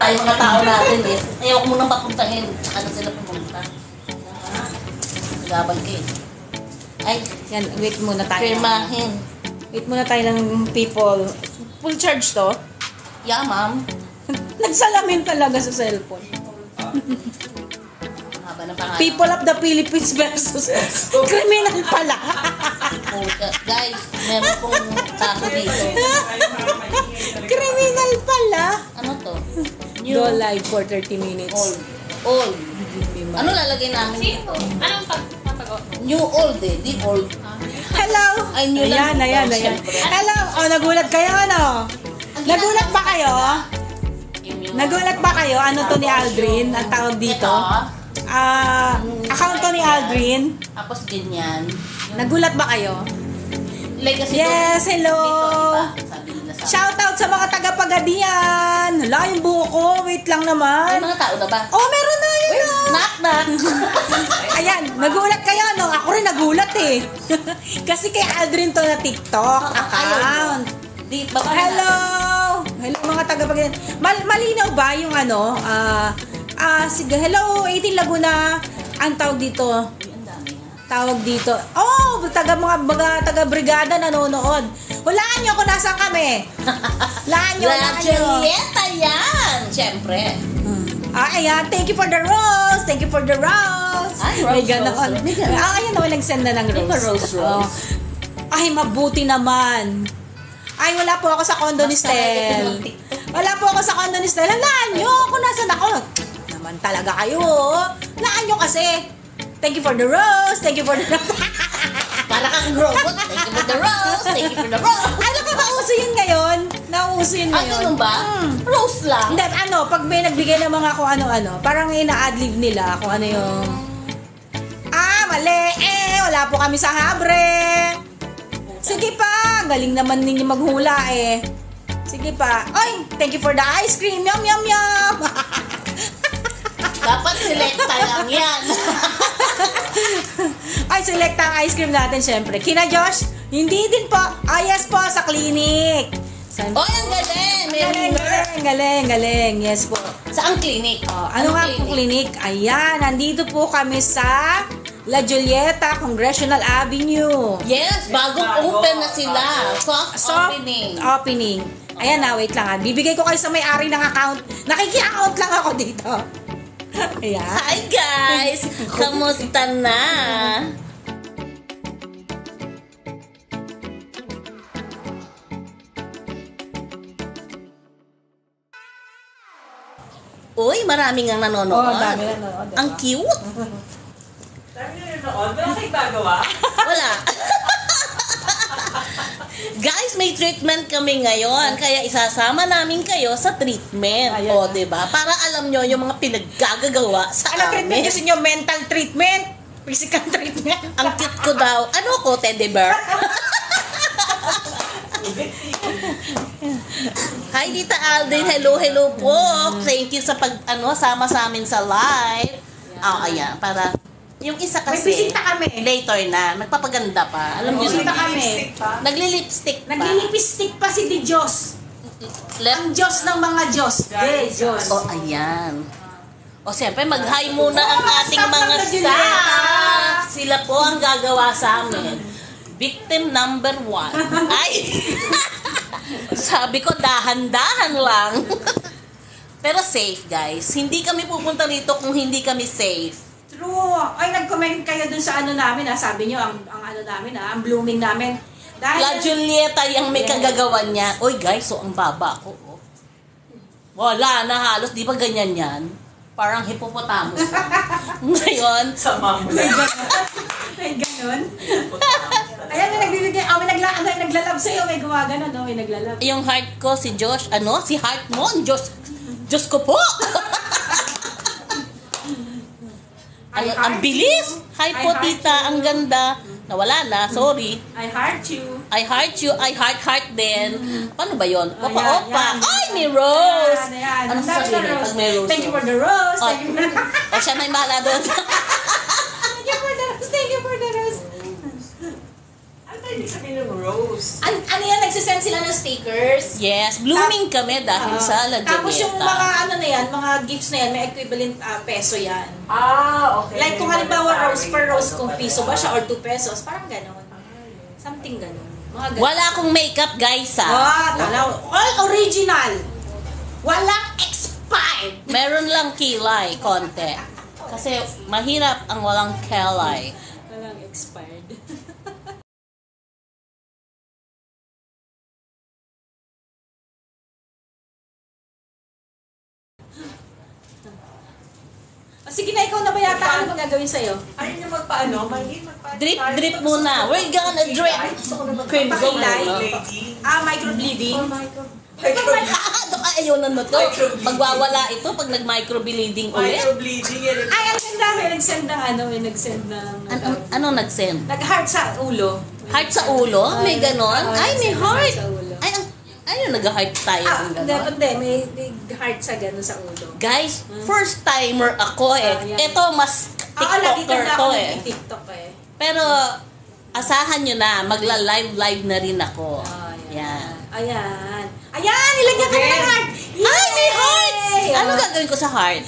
Tayo mga tao natin eh. Ayaw ko munang papuntahin. Tsaka na sila pumunta. Nagabag ka eh. Ay, Yan, wait muna tayo. firmahin. Wait muna tayo ng people. Full charge to? Yeah, ma'am. Nagsalamin talaga sa cellphone. Haba ng pangalan. People of the Philippines versus criminal pala. Oh, guys, meron pong kaso dito. Criminal pala. Ano to? Go live for 30 minutes. Old. Ano lalagay namin dito? Anong pagpapago? New old eh. Di old. Hello! Ay, new lang. Ayan. Siyempre. Hello! Oh, nagulat kayo, ano? Nagulat ba kayo? Nagulat ba kayo? Ano to ni Aldrin? Ang tawag dito? Account to ni Aldrin. Tapos ganyan. Nagulat ba kayo? Legacy Yes, hello! Dito, diba? Sabi nila sa Shout out sa mga taga-Pagadian! Hala, yung buho ko. Wait lang May naman. mga tao na ba? Oh, meron na yun, oh. Knock, knock. Ayan, nagulat kayo, no? Ako rin nagulat, eh. Kasi kay Aldrin to na TikTok account. Di, baba na Hello! natin. Hello mga taga-Pagadian. Malinaw ba yung ano? Sige, hello, 18 Laguna. Ang tawag dito. Uy, ang dami nga. Tawag dito. Oh, taga-brigada nanonood. Hulaan nyo kung nasaan kami. Hulaan nyo. La Julieta yan! Siyempre. Ayan. Thank you for the rose. Thank you for the rose. Ay, May rose, ganon. rose. May ganon. Ayan naman, nagsend na ng May rose. rose. Oh. Ay, mabuti naman. Ay, wala po ako sa condo ni Stel. Wala po ako sa condo ni Stel. Halaan nyo kung nasan ako. Naman talaga kayo. Halaan nyo kasi. Thank you for the rose. Thank you for the Para kang robot. Thank you for the rose. Thank you for the rose. Alam ka ba, uso yun ngayon? Nauso yun Ah, ngayon. ganun ba? Rose lang. Hindi, pag may nagbigay ng mga kung ano-ano, parang ina-adlib nila kung ano yung... Mali! Wala po kami sa Habre! Sige pa! Galing naman ninyo maghula eh. Sige pa. Oy! Thank you for the ice cream! Yum, yum, yum! Dapat selecta lang yan. Ay, select ang ice cream natin syempre. Kina Josh? Hindi din po. Yes po, sa clinic. Oy, ang galing. Galing. Yes po. Saan clinic? Ano nga po clinic? Ayan, nandito po kami sa La Julieta, Congressional Avenue. Yes, bagong open na sila. Soft opening. Ayan na, wait lang. Bibigay ko kayo sa may-ari ng account. Nakiki-account lang ako dito. Ayan. Hi guys! Kamusta na? Uy, maraming ang nanonood. Dami nanonood. Ang cute. Dami na nanonood. Wala kayong gagawa? Wala. Guys, may treatment kami ngayon. Kaya isasama namin kayo sa treatment. Ayan. O, diba? Para alam nyo yung mga pinaggagawa sa Ano treatment amin. gusto nyo? Mental treatment? Physical treatment? Ang cute ko daw. Ano ko, teddy bear? Hi, Tita Aldrin. Hello po. Thank you sa sama sa amin sa live. Ayan. Para, yung isa kasi, May bisita kami. later na, nagpapaganda pa. Alam niyo, Bisita kami. nagli-lipstick pa. Naglilipistik pa si Di Diyos. Ang Diyos ng mga Diyos. Diyos. O, ayan. O, siyempre, mag-hi muna ang ating Stop mga na, Julieta. staff. Sila po ang gagawa sa amin. Victim number 1. Ay! Sabi ko, dahan-dahan lang. Pero safe, guys. Hindi kami pupunta rito kung hindi kami safe. True. Ay, nag-comment kayo dun sa ano namin, ha? Sabi nyo, ang ano namin, ha? Ang blooming namin. Dahil, La Julieta yung may kagagawan niya. Oy, guys, so ang baba ko. Oh. Wala na halos. Di ba ganyan yan? Parang hippopotamus. Ngayon, Sa mamula. may ganun. Ayan, may nagbibigay, may naglalab sa'yo, may gumagano, no? May naglalab. yung heart ko, si Josh, si heart mo, Diyos ko po! ang bilis! Hi po, tita, ang ganda. Nawala na, sorry. I heart you. I heart you, I heart din. Paano ba yun? Ayan, Opa-opa! yan. Ay, may rose! Ayan. Ano Ang dami sasabihin na rose. pag may rose? Thank you for the rose. Oh. Thank you for the O, siya na yung bahala doon. Thank you for the rose. Thank you for the rose. Ano tayo ibig sabihin ng Rose. Ano yan, nagsisend sila ng stickers. Yes, blooming kami dahil sa La Tapos yung Julieta. mga ano na yan, mga gifts na yan, may equivalent peso yan. Okay. Like kung halimbawa rose per rose, kung piso ba siya or 2 pesos, parang gano'n. Something gano'n. Mga gano'n. Wala akong makeup, guys, ha? Tanaw. All original. Walang expired. Meron lang kilay, konti. Kasi mahirap ang walang kilay. Walang expired. Sige na, ikaw na ba yata? Ano magagawin sa'yo? Ayaw niya magpaano? Mahilig magpaano. Drip muna. We're gonna drip. Crimson Pakilay. muna. Lady. Microbleeding. Ayaw na to. Magwawala ito pag nag-microbleeding ulit. Microbleeding yan. Ay, ang ganda. May nag-send ng nag-send ng... Ano nag-send? Nag-heart sa ulo. Heart sa ulo? May ganon? Ay, may heart. Sa ulo. Ay, nag-heart tayo ng ganon. Hindi. May heart sa gano'n sa ulo. Guys, first timer ako eh. yan. Ito, mas Lagi TikToker na to ako eh. nag-TikTok eh. Pero, asahan nyo na, magla-live na rin ako. Yan. Ayan. Ayan, nilagyan ka na ng heart. Ay, may heart! Yay! Ano gagawin ko sa heart?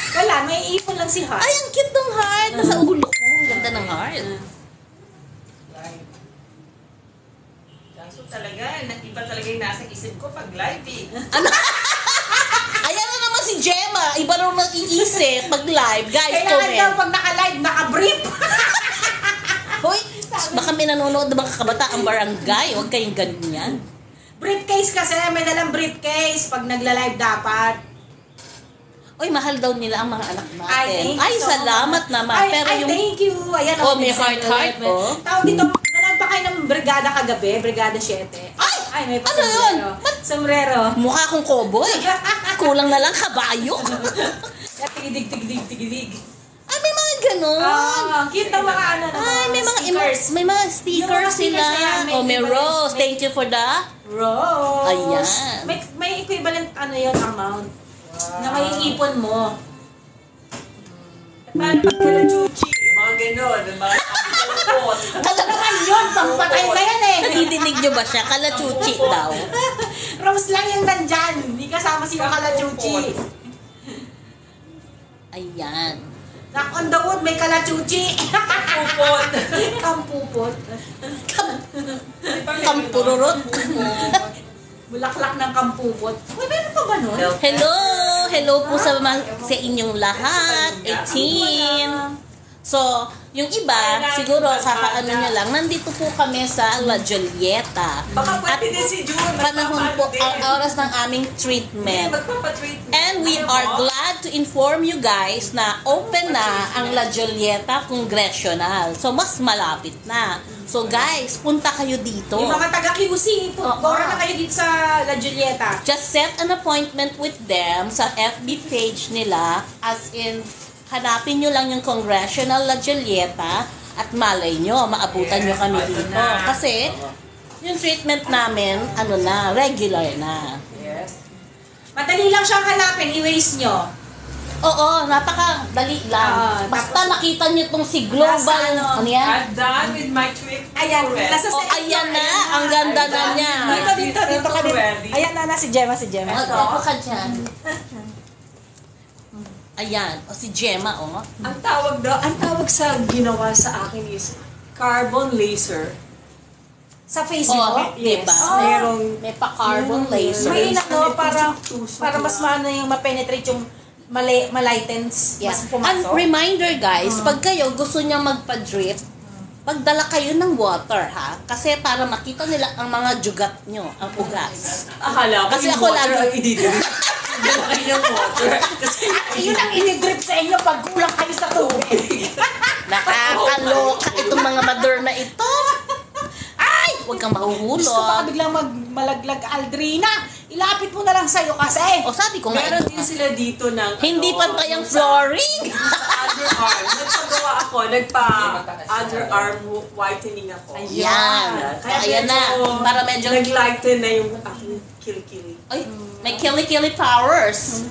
Wala, may ipon lang si heart. Ay, ang cute ng heart. Nasa ulo ko. Ang ganda ng heart. Kaso talaga, iba talaga yung nasa isip ko pag live eh. Ano? Ayan na naman si Gemma. Iba raw nag-iisip pag live. Guys, Kailangan daw comment. pag naka-live, naka-brief. Hoy, baka may nanonood na mga kabataang barangay. Huwag kayong ganyan. Briefcase kasi, may dalang briefcase pag nagla-live dapat. Uy, mahal daw nila ang mga anak natin. thank you Ay, so salamat much. naman. Pero Ay, yung... thank you. Ayan, Oh, may minsan heart, ulit. oh. Tawag dito, nanood ba kayo ng brigada kagabi? Brigada 7. Ay, may ano sombrero. Sombrero. Mukha akong cowboy. Kulang na lang kabayo. Tigidig. Ay, may mga ganon. Cute na mga ano. Ay, may mga stickers. may mga stickers Yung mga sila. stickers na yan, may Oh, may equivalent- rose. Thank you for the... Rose. Ayan. May equivalent yun amount. Na may ipon mo. Paano pag kala chuchi? Mga ganon. Mga kapitulpot. Ano naman yun? Pampatay na yan eh. Nadidinig nyo ba siya? Kalachuchi daw. Rose lang yung nandyan. Hindi kasama si Kalachuchi. Ayan. Knock on the wood, may Kalachuchi. Pupot. Kampupot. Kampururot. Bulaklak ng kampupot. Uy, meron pa ba nun? Hello! Hello po sa inyong lahat. 18. So, yung iba, siguro kakaano nyo lang, nandito po kami sa La Julieta. Baka At pwede din si June. panahon po ang oras ng aming treatment. Magpapatreatment. And we are glad to inform you guys na open na ang La Julieta Congressional. So, mas malapit na. So, guys, punta kayo dito. Yung mga taga-QC, gora na kayo dito sa La Julieta. Just set an appointment with them sa FB page nila, as in, hanapin nyo lang yung Congressional La Julieta at malay nyo, maabutan nyo kami dito. Kasi, yung treatment namin, regular na. Yes. Madali lang siyang hanapin, i-waste nyo. Oo, napakadali lang. Basta nakita nyo itong si Global, Nasa ano, ano yan? I'm done with my treatment. Ayan, already. nasa Oh, ayan na, ang ganda na niya. Dito ka din. Ready? Ayan na, si Gemma. Ano ka dyan? Ayan, o si Gemma, oh. Ang tawag sa ginawa sa akin is carbon laser. Sa Facebook. Oh, diba? Merong May pa-carbon laser. May para mas maano yung ma-penetrate yung malightens. Yeah. Mas And pumasok. reminder guys, pag kayo gusto niya magpa-drip, pagdala kayo ng water ha. Kasi para makita nila ang mga jugat nyo, ang ugas. akala ko Kasi yung ako water lagi- ang ididrip. Dala kayo ng water. Kasi Yun ang inidrip sa inyo pag kulang kayo sa tubig. Nakakaloka itong mga mother na ito. Ay! Huwag kang mahuhulog. Gusto baka biglang malaglag Aldrina. Ilapit mo na lang sa'yo kasi. O sabi ko nga, meron din sila dito ng hindi pantay ang flooring. underarm. Nagpagawa ako, underarm whitening ako. Yan. Ayan na. Para medyo, Nag-lighten na yung aking kilikili. ay, may killy powers.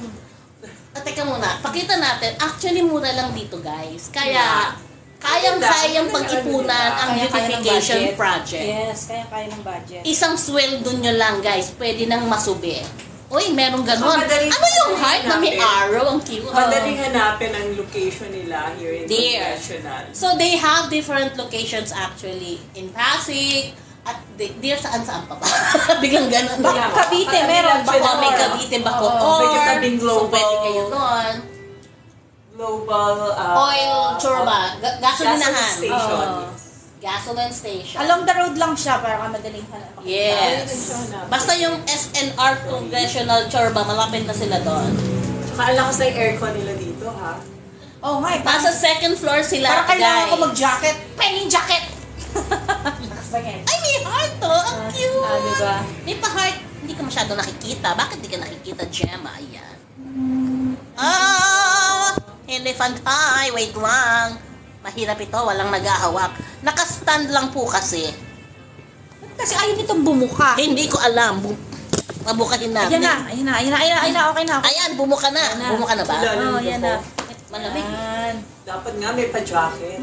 Teka muna, pakita natin. Actually, mura lang dito, guys. Kaya, Kayang-kayang pag-ipunan ang Kaya-kaya ng beautification budget. project. Yes, kaya ng budget. Isang sweldo nyo lang, guys. Pwede nang masubi. Uy, meron ganon. Madaling- Ano yung heart na may hanapin. arrow? Ang cute. Madaling hanapin ang location nila here in There. Congressional. So, they have different locations actually. In Pasig, at there saan-saan pa ba? Biglang ganon. Cavite, meron. Bako, may Cavite, Bacoor. May katabing So, global. pwede kayo doon. Global Oil, churba, gasolinahan. gasoline station. Oo. Gasoline station. Along the road lang siya para madaling hanap. Yes. Basta yung SNR Congressional Chorba, malapit na sila doon. Tsaka ang lakas ng aircon nila dito, ha? Oh, my. Nasa second floor sila, Para kailangan guys. ko mag-jacket. Penny jacket! Lakas na yan. Ay, may heart to! Ang cute! diba? May pa-heart. Hindi ka masyado nakikita. Bakit di ka nakikita, Gemma? Ayan. Ah! Elephant eye. Wait lang. Mahirap ito. Walang nag-ahawak. Nakastand lang po kasi. Kasi ayaw nitong bumuka. Hindi ko alam. Mabukahin na. Ayan na, okay na. Ayan, bumuka na. Ayan na. Bumuka na ba? Ilalim Oh, yan na. Malamig. Yan. Dapat nga may pa-jacket.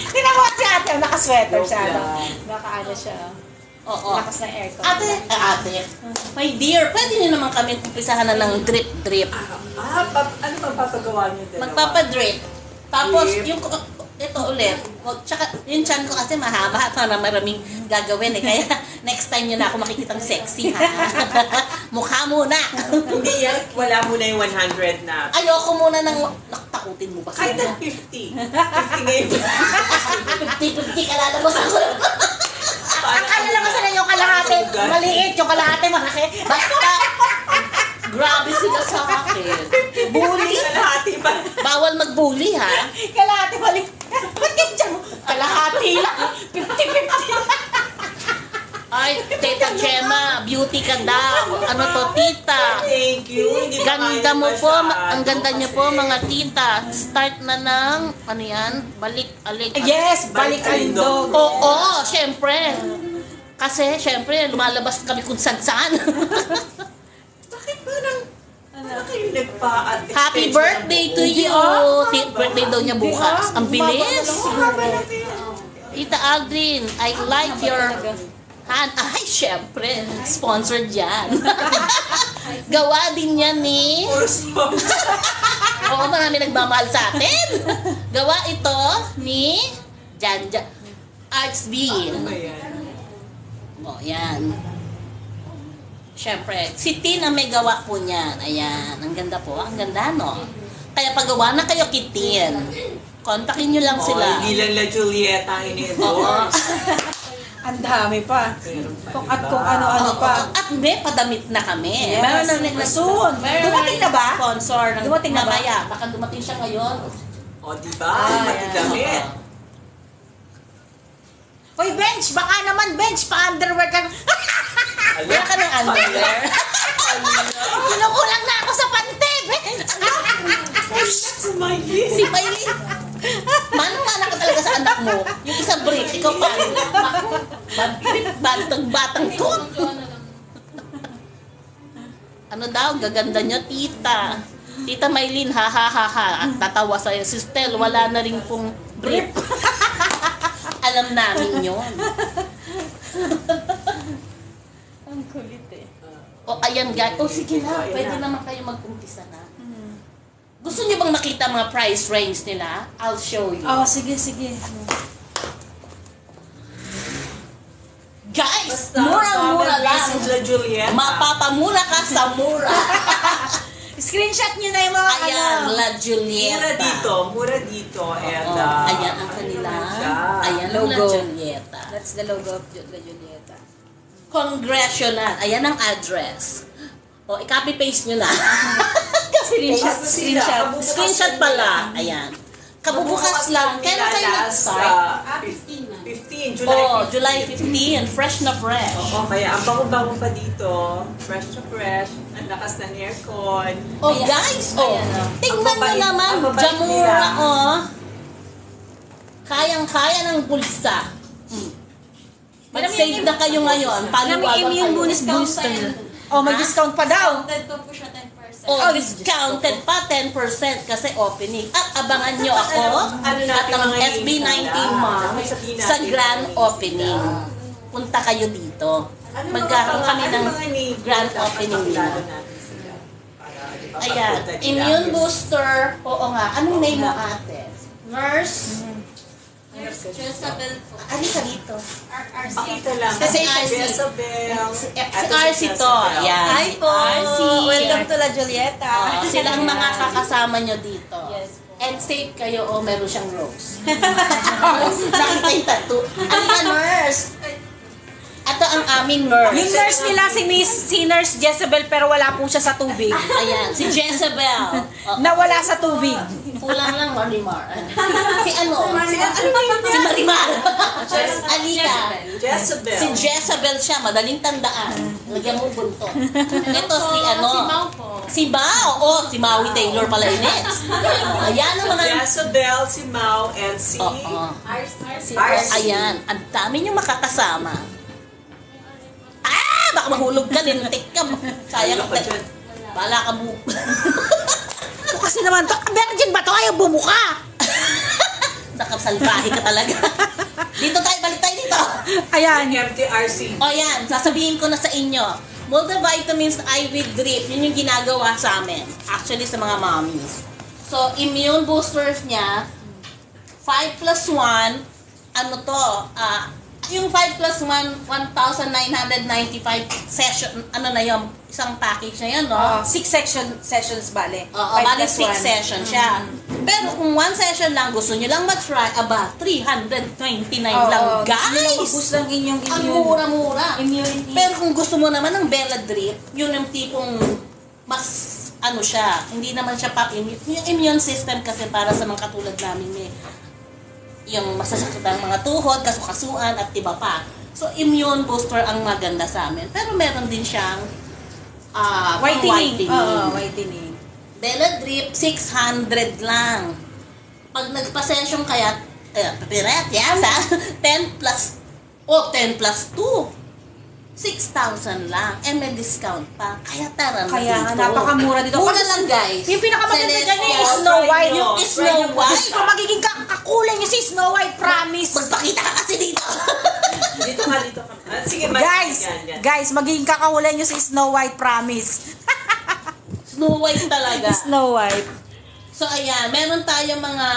Tinawag si ate, naka-sweater Joke siya. lang. Naka-ano siya. Oo. Lakas ng aircon. Ate. My dear, pwede niyo naman kami umpisahan na ng drip-drip. Ano ba papagawa niyo dalawa? Magpapadrip. Tapos, Drip. yung, ito ulit. Tsaka, yung chan ko kasi mahaba para maraming gagawin eh. Kaya, next time nyo na ako makikitang sexy, ha? Mukha muna. Hindi yan. Wala muna yung 100 na. Ayoko muna ng, nakatakutin mo ba? Kahit na 50. 50 ngayon. 50-50 kalalabas ako. Akala lang kasi na yung kalahati, maliit, yung kalahati, malaki. Basta, grabe sila sa akin. Bully. Kalahati pa. Bawal mag-bully, ha? Kalahati, maliit. Ba't yung dyan mo? Kalahati lang. 50-50. Ay, Teta Gemma, beauty ka daw. Ano to, tita? Thank you. Hindi pa Ganda kaya mo po, masyado ang ganda niyo po kasi mga tita. Start na ng, ano yan? Balik, alik. Yes, balik alindog. Oo, syempre. Kasi, syempre, lumalabas kami kung saan-saan. Bakit parang ano kayo nagpa-at Happy birthday to you! Birthday daw niya bukas. Ang bilis. Tita Aldrin, I like your hand. Ay, syempre, sponsored yan. Gawa din yan ni... Oo, marami nagmamahal sa atin. Gawa ito ni Janja Arts Bean. O, yan. Siyempre, si Tin ang may gawa po niyan. Ayan, ang ganda po. Ang ganda, no? Kaya paggawa na kayo kay Tin. Kontakin nyo lang sila. Hindi lang La Julieta Oo. ini-endorse. Ang dami pa. At kung ano-ano Oo, pa. At may padamit na kami. Yes. Meron na rin Soon. Dumating na ba? Sponsor ng Dumating na ba? mamaya. Baka dumating siya ngayon. O, diba? Pati damit. Hoy, bench! Baka naman, bench! Pa-underwear ka. Wala ka ng underwear. Kinukulang na ako sa pante, bench! Si Maylin. Manang-mana ka talaga sa anak mo. Yung isang brief, ikaw pa. Batang-batang to. Ano daw, gaganda niya, tita. Tita Maylin, ha ha ha ha. At tatawa sa'yo. Si Stel, wala na rin pong brief. Alam namin yun. Ang kulit eh. O, ayan guys. O, sige na. Pwede naman kayo mag-umpisa na. Gusto niyo bang makita mga price range nila? I'll show you. Oh, sige. Guys, murang-mura lang. La Julieta. Mapapamura ka sa mura. Screenshot nyo na yung mga Ayan, ano. La Julieta. Mura dito. And, Oo, ayan ang kanila. Ayan ang La Logo. Julieta. That's the logo of La Julieta. Congressional. Ayan ang address. O, i-copy-paste nyo na. Screenshot. Screenshot pala. Ayan. Kabubukas lang. Kailan kayo nag-start? 15, July 15. July 15. Fresh na fresh. Oo, kaya ang bango-bango pa dito. Fresh to fresh. Ang lakas ng aircon. Oh, guys, oh. Ayan, oh. Tingnan nyo naman. ang babait Jamura, nila. oh. Kayang-kaya ng bulsa. Mag-save na kayo ngayon. Paliwagan Naming immune kayo. bonus booster. Oh, may discount pa daw. Discounted pa po siya 10%. O, discounted pa 10% kasi opening. At abangan nyo ako Ano at natin ang mga SB19 Mall sa grand opening. Punta kayo dito. Magkakaroon kami ng grand opening nila. Ayan, immune booster. Oo nga, anong name mo ate? Nurse? Jezabel po. Ano ka dito? RC. Pakita lang. Kasi RC. Jezabel. Si RC to. Ayan. Hi po! RC. Welcome to La Julieta. Sila ang mga kakasama nyo dito. Yes po. And safe kayo o meron siyang rose. Nakita yung tattoo. Ano ka, nurse? Ito ang aming nurse. Yung nurse nila, si Nurse Jezebel, pero wala po siya sa tubig. Ayan, si Jezebel. Nawala sa tubig. Kulang lang Marimar. Si ano? Si Marimar. Alita. Jezebel. Si Jezebel siya, madaling tandaan. Lagyan mo bunto. Ito si ano? Si Mau po. Si Mau. Oh, si Maui Taylor pala yung next. Ayan ang mga... Jezebel, si Mau, and si... Oo. RC. Ayan, ang dami niyong makakasama. Ah! Baka mahulog ka, lintik ka. Sayang Ano pa dyan? Bala ka mo. O kasi naman to, virgin ba to? Ayaw bumuka. Nakasalbahe ka talaga. Dito tayo, balik tayo dito. Ayan. MTRC. O yan, sasabihin ko na sa inyo. Multivitamins IV drip, yun yung ginagawa sa amin. Actually, sa mga mommies. So, immune boosters niya, 5 plus 1, ano to, yung 5 plus 1, 1,995 session, ano na yun, isang package na yun, no? 6 sessions bale. Oo, bali 6 session siya. Pero kung 1 session lang, gusto nyo lang matry, aba, 329 lang, guys! Gusto lang inyong Ang mura-mura. immunity. Pero kung gusto mo naman ng Bella Drip, yun yung tipong mas ano siya, hindi naman siya yung immune system kasi para sa mga katulad namin yung masasakit ang mga tuhod, kasukasuan at iba pa. So immune booster ang maganda sa amin. Pero meron din siyang whitening. whitening. Oo, whitening. Bella Drip, 600 lang. Pag nagpa-session kaya, piret, yes ha? 10 plus 2. 6,000 lang. Eh, may discount pa. Kaya tara na Kaya dito. napakamura dito. Mura lang, guys. Yung pinakamaganda Celeste, dyan yung Snow White. Yung Snow White. Kung magiging kakulay niyo si Snow White, promise. Magpakita ka kasi dito. Dito ka, dito ka. Sige, Guys, yan. guys, magiging kakakulay niyo si Snow White, promise. Snow White talaga. Snow White. So, ayan. Meron tayong mga,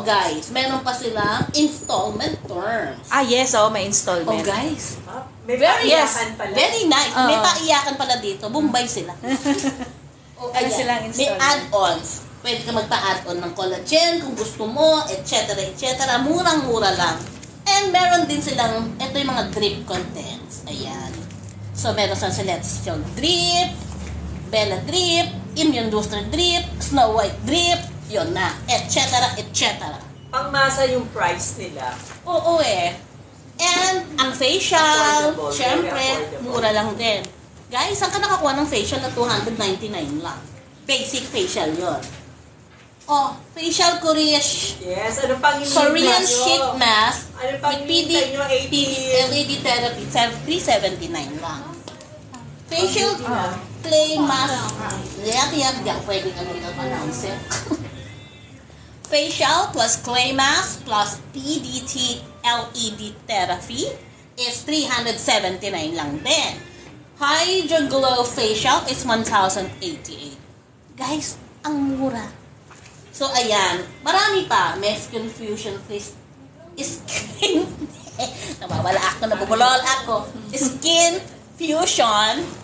guys. Meron pa sila installment terms. Ah, yes, may installment. Guys. Ah, may Very, paiyakan pala. Very nice. May Oo. paiyakan pala dito. Bombay sila. Ano silang May installment? add-ons. Pwede ka magpa-add-on ng collagen kung gusto mo, etc. etc. Murang-mura lang. And meron din silang, ito yung mga drip contents. Ayan. So, meron silang Celestial Drip, Bella Drip, Immune Booster Drip, Snow White Drip, yun na, etc. etc. Pangmasa yung price nila. Oo And ang facial, Affordable, syempre, very affordable. mura lang din. Guys, saan ka nakakuha ng facial na 299 lang? Basic facial yon. Facial Korean Yes, ano pang Korean nyo? sheet mask Ano pang with PD, hinihintay nyo? 18. LED therapy, 379 lang. Facial clay mask. Di ako pwedeng announce it. Facial plus clay mask plus PDT LED therapy is 379 lang din. Hydro Glow Facial is 1,088. Guys, ang mura. So, ayan. Marami pa. Mescal Fusion Face Skin. Nawawala ako, nabubulol ako. Skin Fusion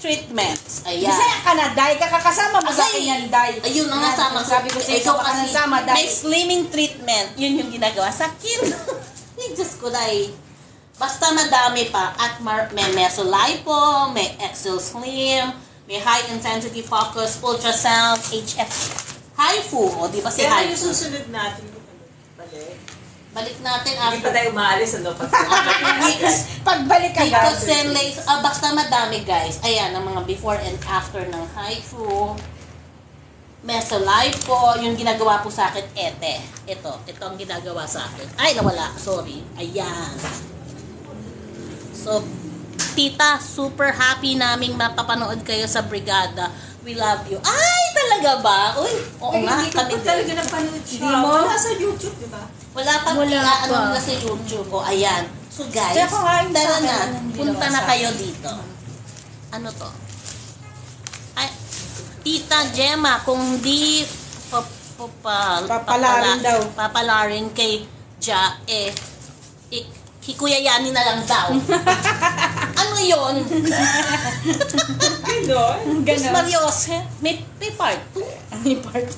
Treatments. Ayan. Kasi ka na, Day, kakasama mo sa akin yan, Day. Ayun na nga sama ko. Sabi ko sa ikaw ka kasi nasama, Day. may slimming treatment. Yun yung ginagawa sa akin. Ay, Diyos ko, Day. Basta madami pa. At may Mesolipo, may Excel Slim, may High Intensity Focus, Ultrasound, HF. HIFU. O, di ba si Kaya yung HIFU? susunod natin, balik. Balik natin Hindi pa after. tayo umaalis, ano? Pagbalik ka, Dito, guys. Senlays, basta madami guys. Ayan, ang mga before and after ng HIFU. Mesolipo, yung ginagawa po sa akin, Ito ang ginagawa sa akin. Ay, nawala. Sorry. Ayan. So, tita, super happy naming mapapanood kayo sa Brigada. We love you. Ay, talaga ba? Uy, oo nga, Hindi ko kami pa talaga din. napanood siya. Hindi mo? Wala sa YouTube, di ba? Wala pang Wala ano pa. nila sa YouTube. O, ayan. So guys, Kaya kakain sa tara akin, na. anong Punta ginawa na sa kayo dito. Ano to? Ay, Tita Gemma, kung di Papalarin daw. papalarin kay Ja, hikuyayanin na lang daw. Ano yun? Ganon. Diyos Ganon. Mariose, may part 2. May part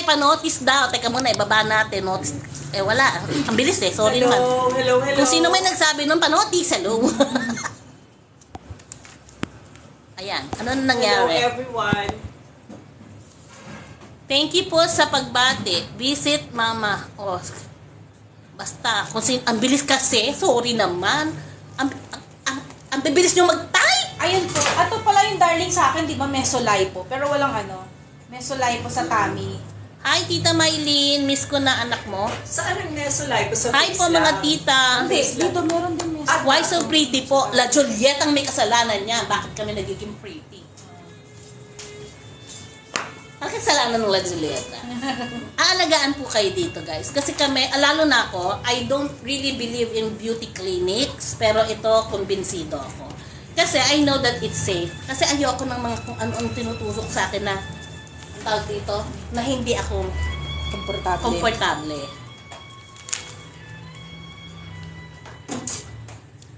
Panotis daw. Teka muna, ibaba natin. Notice. Wala. Ang bilis sorry naman. Hello. Kung sino may nagsabi ng panotis, hello. Ayan. Ano na Hello, nangyari? everyone. Thank you po sa pagbati. Visit mama. Oh, basta. Ang bilis kasi. Sorry naman. Ang bibilis nyo mag-type. Ayun po. Ato pala yung darling sa akin, di ba, Mesolipo. Pero walang Mesolipo sa tummy. Hi, Tita Maylene. Miss ko na anak mo. Saan ang Neso Live? Sa Hi po, mga tita. Hindi, dito meron din Mesolipo. Why so pretty po? La Juliet ang may kasalanan niya. Bakit kami nagiging pretty? Ang kasalanan ng La Julieta. Aalagaan po kayo dito, guys. Kasi kami, lalo na ako, I don't really believe in beauty clinics. Pero ito, kumbinsido ako. Kasi I know that it's safe. Kasi ayoko ng mga kung ano-ano tinutusok sa akin na ang tawag dito, na hindi ako komportable.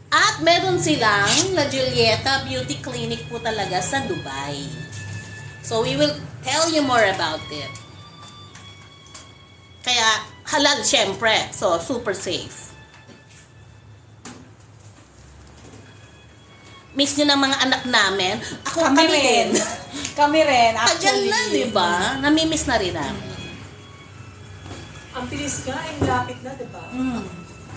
At meron silang La Julieta Beauty Clinic po talaga sa Dubai. So we will tell you more about it. Kaya halal syempre. So super safe. Miss nyo ng mga anak namin. Ako Kami rin. Kami rin, Tagal actually. na, di ba? Namimiss na rin namin. Ang bilis nga, ang lapit na, di ba?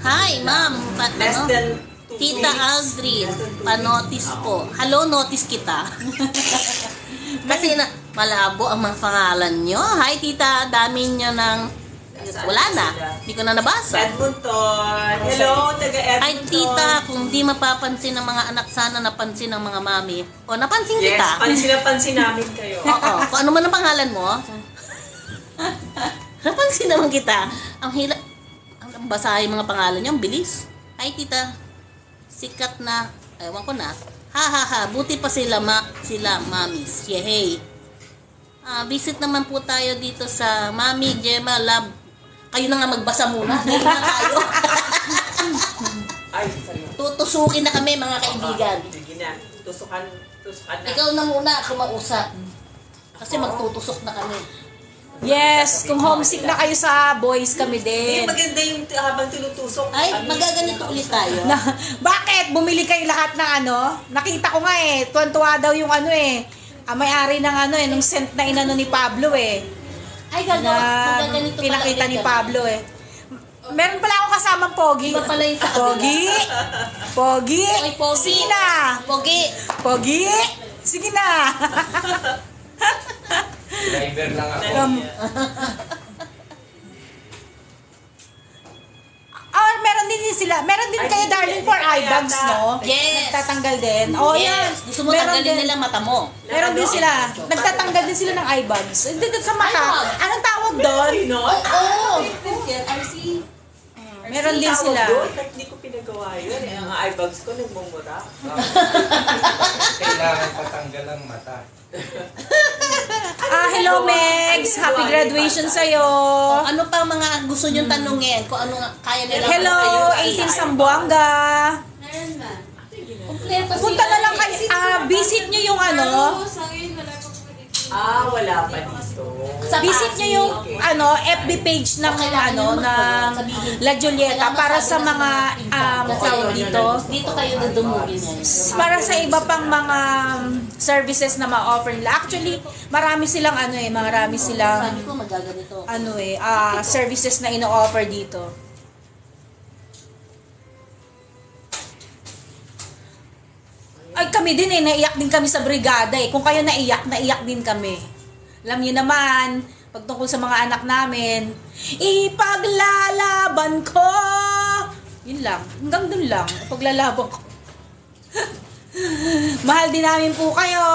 Hi, ma'am. Less than 2 Tita weeks. Aldrin, Less than 2 panotis weeks. po. Hello, notice kita. Kasi na, malabo ang mga pangalan nyo. Hi, tita. Dami nyo ng... Wala na. Hindi ko na nabasa. Edmonton. Hello, taga Edmonton. Hi, tita. Kung di mapapansin ng mga anak, sana napansin ng mga mami. O, napansin Yes, kita. pansin namin kayo. Oo. Kung ano man ang pangalan mo, napansin naman kita. Ang hila... Ang basahin mga pangalan niyo, ang bilis. Hi, tita. Sikat na... Ewan ko na. Ha, ha, ha. Buti pa sila, mamis. Yehey. Visit naman po tayo dito sa Mami Gemma Lab. Kayo na nga magbasa muna. Ngayon na tayo. Ay, sorry. Tutusukin na kami, mga kaibigan. Sige na. Tusukan na. Ikaw na muna ako mausap. Kasi magtutusok na kami. Yes, kung homesick na kayo sa boys, kami din. Maganda yung habang tinutusok. Ay, magaganito ulit tayo. Na, bakit? Bumili kayo lahat ng Nakita ko nga tuwan-tuwa daw yung may-ari ng nung scent na inano ni Pablo Ay, Na magaganito pala pinakita ulit ni kami. Pablo Meron pala ako kasamang Pogi. Iba pala yung sa Pogi? Pogi? Ay, Pogi. Sige na! Pogi. Pogi? Sige na! Driver lang ako. Meron din sila. Meron din Ay, kayo, hindi, darling, hindi for kaya eye bags, yata. no? Yes. Nagtatanggal din. Oh, yan. Yes. Gusto mo Meron tanggalin din. nila mata mo. Meron din sila. Nagtatanggal din sila ng eye bags. Hindi doon sa mata. Eye bags? Anong tawag doon? Ay, no? Oo. Meron din Tawag sila. doon, kahit hindi ko pinagawa yun. Ang eye bags ko nagmumura. Kailangan patanggal ang mata. Hello, Megs. Happy graduation sa'yo. Ano pa mga gusto nyo tanungin? Kung ano nga kaya nila. Hello, 18 Sambuanga. Meron ba? Kompleto Punta na lang kayo. Visit nyo yung Sa ngayon, wala pa po dito. Wala pa dito. Visit nyo yung FB page ng ng La Julieta para sa mga tawag dito. Dito kayo dudumugin yan. Para sa iba pang mga services na ma-offer nila. Actually, marami silang marami silang Sabi ko magaganito. services na ino-offer dito. Ay, kami din naiyak din kami sa brigada Kung kayo naiyak din kami. Alam niyo naman, pagtungkol sa mga anak namin, ipaglalaban ko! Yun lang. Hanggang dun lang. Paglalaban ko. Mahal din namin po kayo.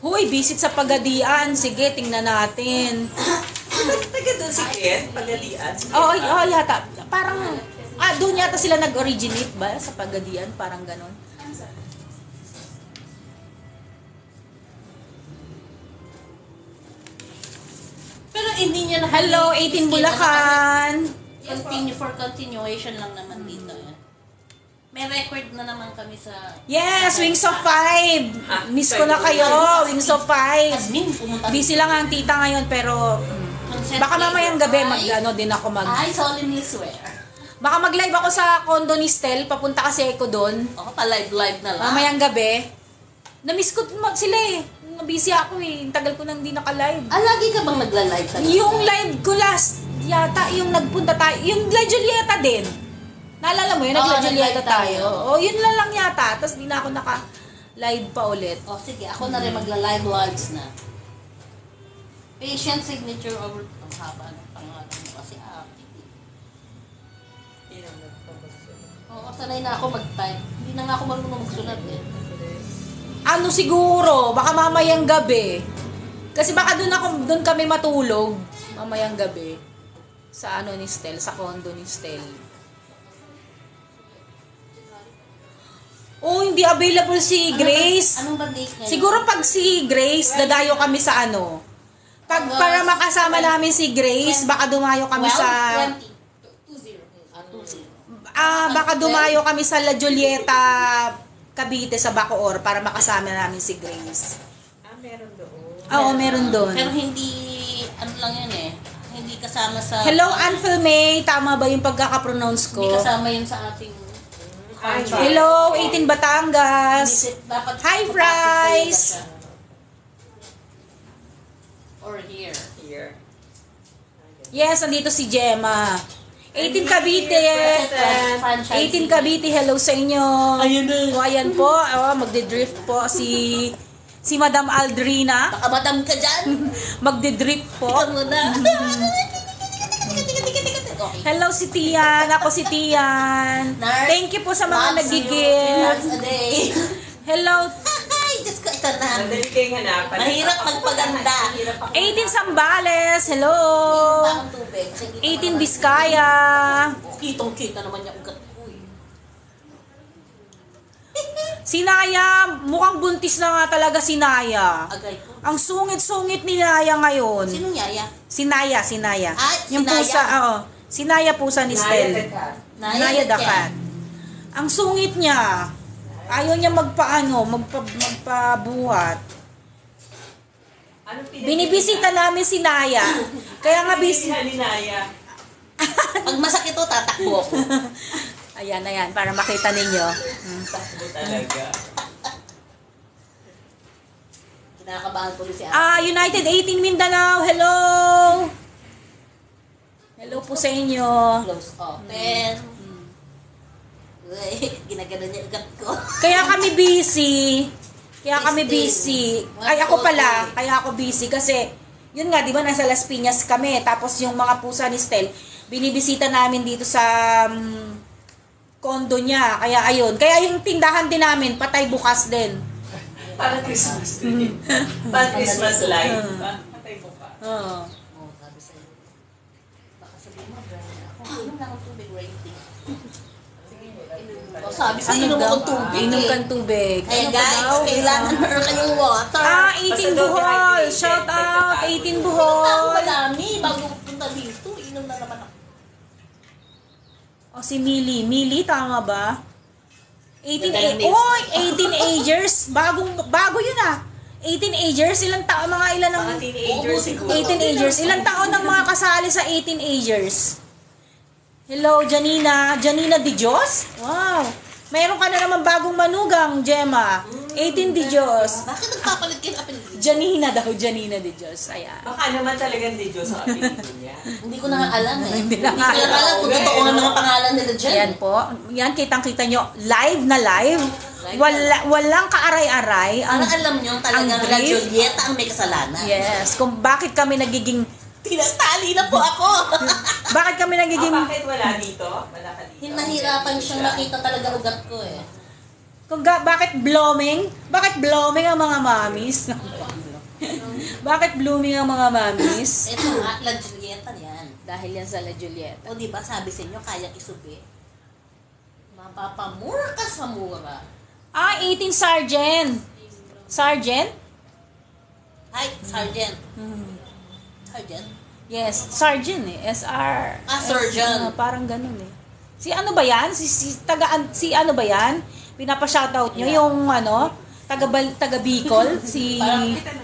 Huy, visit sa Pagadian. Sige, tingnan natin. Taga doon si Ken, Pagadian. Oo, yata. Parang, doon yata sila nag-originate ba? Sa Pagadian, parang ganon. Pero hindi niya na Hello, 18 Bulacan. Continue for continuation lang naman dito. May record na naman kami sa... Yes, Wings of 5. Miss ko na kayo, Wings of 5. Admin, pumunta. Busy lang ang tita ngayon, pero baka mamayang gabi din ako I solemnly swear. Baka mag-live ako sa condo ni Stel, papunta kasi ako doon. Ako pa-live na lang. Mamayang gabi. Na-miss ko sila eh. Busy ako eh. Tagal ko nang di naka-live. Lagi ka bang nagla-live talaga? Yung live ko last, yata, yung nagpunta tayo, yung La Julieta din. Naalala mo yun, Oo, nagla Julieta nag-live tayo. tayo. Yun lang yata. Tapos di na ako naka-live pa ulit. Sige, ako na rin magla-live lives na. Patient signature over... Ang haba ng pangalan mo kasi Oo, sanay na ako mag-type. Hindi na nga ako marunong magsulat eh. Ano siguro, baka mamayang gabi. Kasi baka doon kami matulog mamayang gabi. Sa ni Stel, sa condo ni Stel. Oh, hindi available si Grace. Anong ba date ngayon? Siguro pag si Grace, dadayo kami sa para makasama namin si Grace, baka dumayo kami sa... 20. Baka dumayo kami sa La Julieta, Cavite sa Bacoor para makasama namin si Grace. Meron doon. Oo, meron doon. Pero hindi, lang yun eh. Hindi kasama sa... Hello, Anfil May. Tama ba yung pagkakapronounce ko? Hindi kasama yun sa ating... Hello, 18 Batangas. Dapat Hi, Fries. Or here. Here. Yes, andito si Gemma. 18 Cavite. 18 Cavite, hello sa inyo. Ayun na. Ayan po, magde-drift po si Madam Aldrina. Baka madam ka dyan. Magde-drift po. Ikaw muna. Okay. Hello si Tian, ako si Tian. Thank you po sa mga nagigil. a day. Hello. Ay, Diyos ko, ito na. Madali kayong hanapan. Mahirap magpaganda. 18 Sambales, hello. 18 Vizcaya. Kitong-kita naman yung ugat ko eh. Si Naya, mukhang buntis na nga talaga si Naya. Agay ko. Ang sungit-sungit ni Naya ngayon. Sinong yaya? Si Naya. Si Yung Naya. pusa, si Naya pusa ni Stel. Naya the cat. Ang sungit niya. Ayaw niya magpabuhat. Binibisita namin si Naya. Kaya nga ni Naya. Pag masakit to, tatakbo ako. Ayan, para makita ninyo. Takbo talaga. Kinakabahan ko si United 18 Mindanao, hello! Hello po sa inyo. Close open. Uy, ginagano niya ugat ko. Kaya kami busy. Ay, ako pala. Kaya ako busy kasi, yun nga, di ba, nasa Las Piñas kami. Tapos yung mga pusa ni Stel, binibisita namin dito sa condo niya. Kaya ayun. Kaya yung tindahan din namin, patay bukas din. Para Christmas tree. Para Christmas light. Patay mo pa. Oo. Sabi sa'yo. Baka sabihin mo, ako, inom lang ang tubig, rating. Sabi sa'yo, inom akong tubig Inom kang tubig. Kaya Ano ba guys, daw? kailangan meron kayong water. 18 Buhol! Shout out! 18 Ako Buhol! madami, bago punta dito, inom na naman ako. Si Mili. Mili, tama ba? 18 agers. Bago yun 18 agers. Ilang taon, mga ilan ng... Mga teenagers siguro. 18 agers. Ilang taon ng mga kasali sa 18 agers? Hello, Janina. Janina Di Diyos? Wow. Mayroon ka na naman bagong manugang, Gemma. 18 Di Diyos. Bakit nagpapalit kayo ng apelido? Janina daw, Janina Di Diyos. Ayan. Baka naman talagang di Diyos ang apelido niya. Hindi ko na nga alam eh. Hindi Hindi na ko nga lang alam kung totoo ang mga pangalan nila dyan. Ayan po. Yan, kitang-kita nyo. Live na live. Walang kaaray-aray. Parang alam nyo talagang ang La brief. Julieta ang may kasalanan. Yes. Kung bakit kami nagiging... Tinatali na po ako. Bakit kami nagiging... Bakit wala dito? Wala ka dito. Nahirapan siyang makita talaga ugat ko eh. Bakit blooming? Bakit blooming ang mga mamis? Bakit blooming ang mga mamis? Ito nga, La Julieta yan. Dahil yan sa La Julieta. O diba sabi sa inyo, kaya isubi. Mapapamura ka sa mura. 18 Sergeant. Sergeant? Hi, Sergeant. Sergeant? Yes, Sergeant eh. SR. Surgeon. Parang ganun eh. Si ano ba yan? Si ano ba yan? Pinapa-shoutout nyo yung ano? Taga Bicol? Si... Parang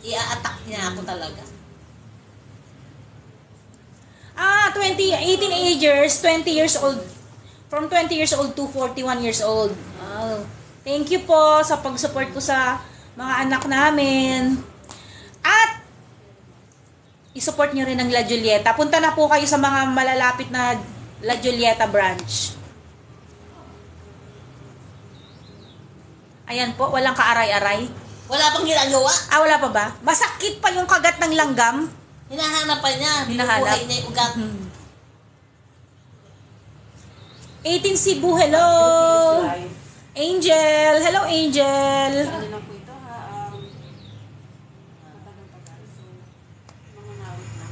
i-attack niya ako talaga. 18 agers, 20 years old. From 20 years old to 41 years old. Wow. Thank you po sa pag-support ko sa mga anak namin. At i-support nyo rin ang La Julieta. Punta na po kayo sa mga malalapit na La Julieta branch. Ayan po, walang kaaray-aray. Wala pang ginagawa. Wala pa ba? Masakit pa yung kagat ng langgam. Hinahanap pa niya. Hinahanap. Binubuhay niya yung ugat. 18 Cebu, hello! Angel! Hello, Angel! Ano lang po ito ha? Matagal-tagal. So, mga ngawit lang.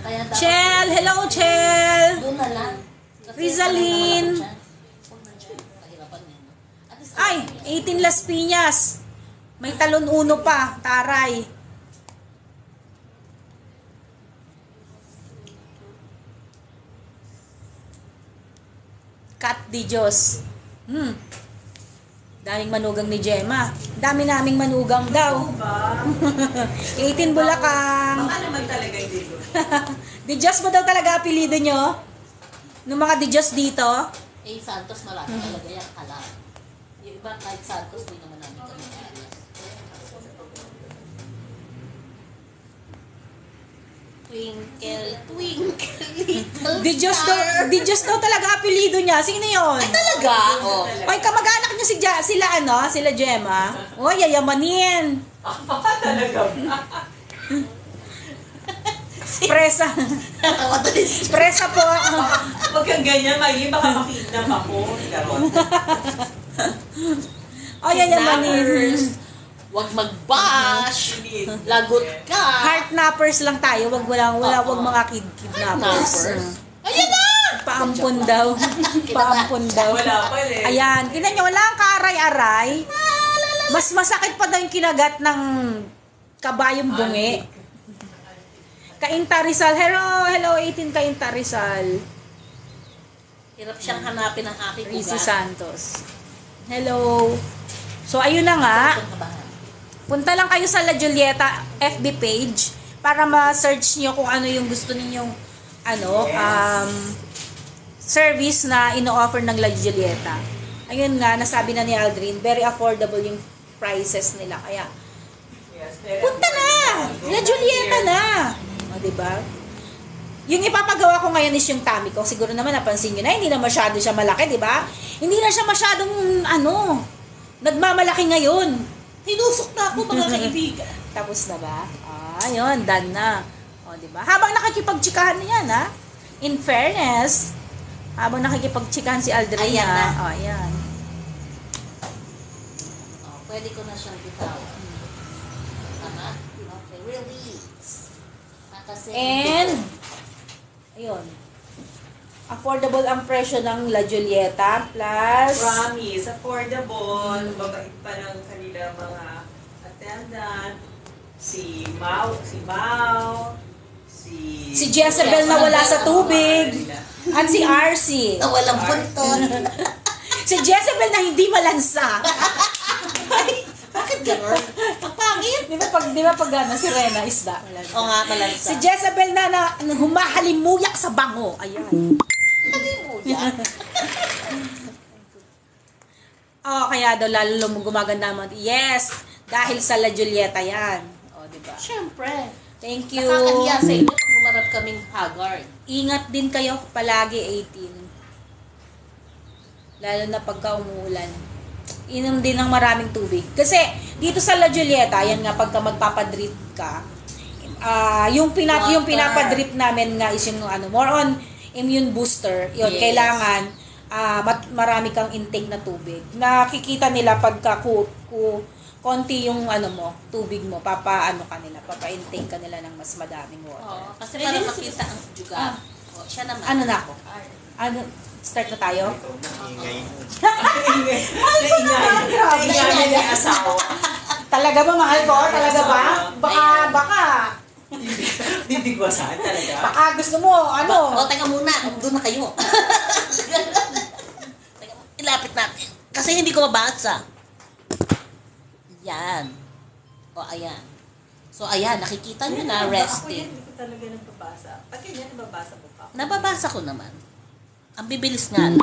Kaya dapat Chel! Hello, Chel! doon na lang. Kasi Rizalyn. wala naman ako dyan. Huwag na dyan. Kahirapan niya. No? At least, Ay! 18 Las Piñas! May talon uno pa. Taray. Kat di Diyos. Daming manugang ni Gemma. Dami naming manugang daw. 18 Bulacan. Baka naman talaga dito. Di Diyos mo daw talaga apelido nyo? Nung mga di Diyos dito? Santos marami talaga yan. Alam. Yung iba kahit Santos, di naman namin kami alas. Twinkle, twinkle, little star. Di Diyos daw talaga apelido niya. Sino yun? Ay, talaga? Oh. Oy, kamag-anak niya sila Gemma. Oy, yayamanin. Talaga. Presa. Presa po. Huwag kang ganyan, Maggie. Baka makidnap ako. Garot. Oy, yayamanin. Kidnappers. Huwag mag-bash. Lagot ka. Heartnappers lang tayo. Wag mga kidnappers. Ayan na! Paampon daw. Paampon daw. Wala pa eh. Ayan, tinan nyo, wala ang kaaray-aray. Mas masakit pa daw yung kinagat ng kabayong bungi. Kainta Rizal. Hello 18 Kainta Rizal. Hirap siyang hanapin ang aking Rizzy ugat. Santos. Hello. So, ayun na nga. Punta lang kayo sa La Julieta FB page para ma-search nyo kung ano yung gusto ninyong service na ino-offer ng La Julieta. Ayun nga, nasabi na ni Aldrin, very affordable yung prices nila. Kaya, punta na! La Julieta na! O, diba? Yung ipapagawa ko ngayon is yung tummy ko. Siguro naman napansin nyo na, hindi na masyado siya malaki, diba? Hindi na siya masyadong, nagmamalaki ngayon. Hinusok na ako, mga kaibigan. Tapos na ba? Yun, done na. O, diba? Habang nakikipagtsikahan na yan, ha? In fairness, habang nakikipagtsikahan si Aldrin, Ayan na. Ayan. Pwede ko na siyang bitawan. Tama? Okay, release. Kasi, And, ayun. Affordable ang presyo ng La Julieta plus Promise, affordable. Mabait pa ng kanila mga attendant. Si Mau. si Jezebel na wala sa tubig at si RC. na walang punton. Si Jezebel na hindi malansa. Ay, bakit gano'n? Pangit. Di ba pag si Rena isda? O nga, malansa. Si Jezebel na humahalimuyak sa bango. Ayan. Sabi mo yan. Kaya daw lalo gumaganda naman. Yes, dahil sa La Julieta yan. Diba? Siyempre. Thank you. Nakakahiya sa inyo pag umarap kaming haggard. Ingat din kayo palagi 18. Lalo na pagka umuulan. Inom din ng maraming tubig. Kasi dito sa La Julieta, yan nga pagka magpapadrip ka, yung pinapadrip namin nga is yung more on immune booster. Yun, Yes. kailangan marami kang intake na tubig. Nakikita nila pagka konti yung tubig mo, papa-intake ka nila ng mas madaming water. Oo, kasi para makita ang juga. Siya naman. Ano na ako? Start na tayo? Ingay yung asawa. Talaga ba, mahal ko? Talaga ba? Baka. Bibigwasan talaga. Baka gusto mo, Teka muna. Doon na kayo. Teka, ilapit natin. Kasi hindi ko mabasa. Yan. Ayan. So, ayan. Nakikita nyo na resting. Hindi ko talaga nagbabasa. Pati yan, nababasa mo pa. Nababasa ko naman. Ang bibilis nga. Ano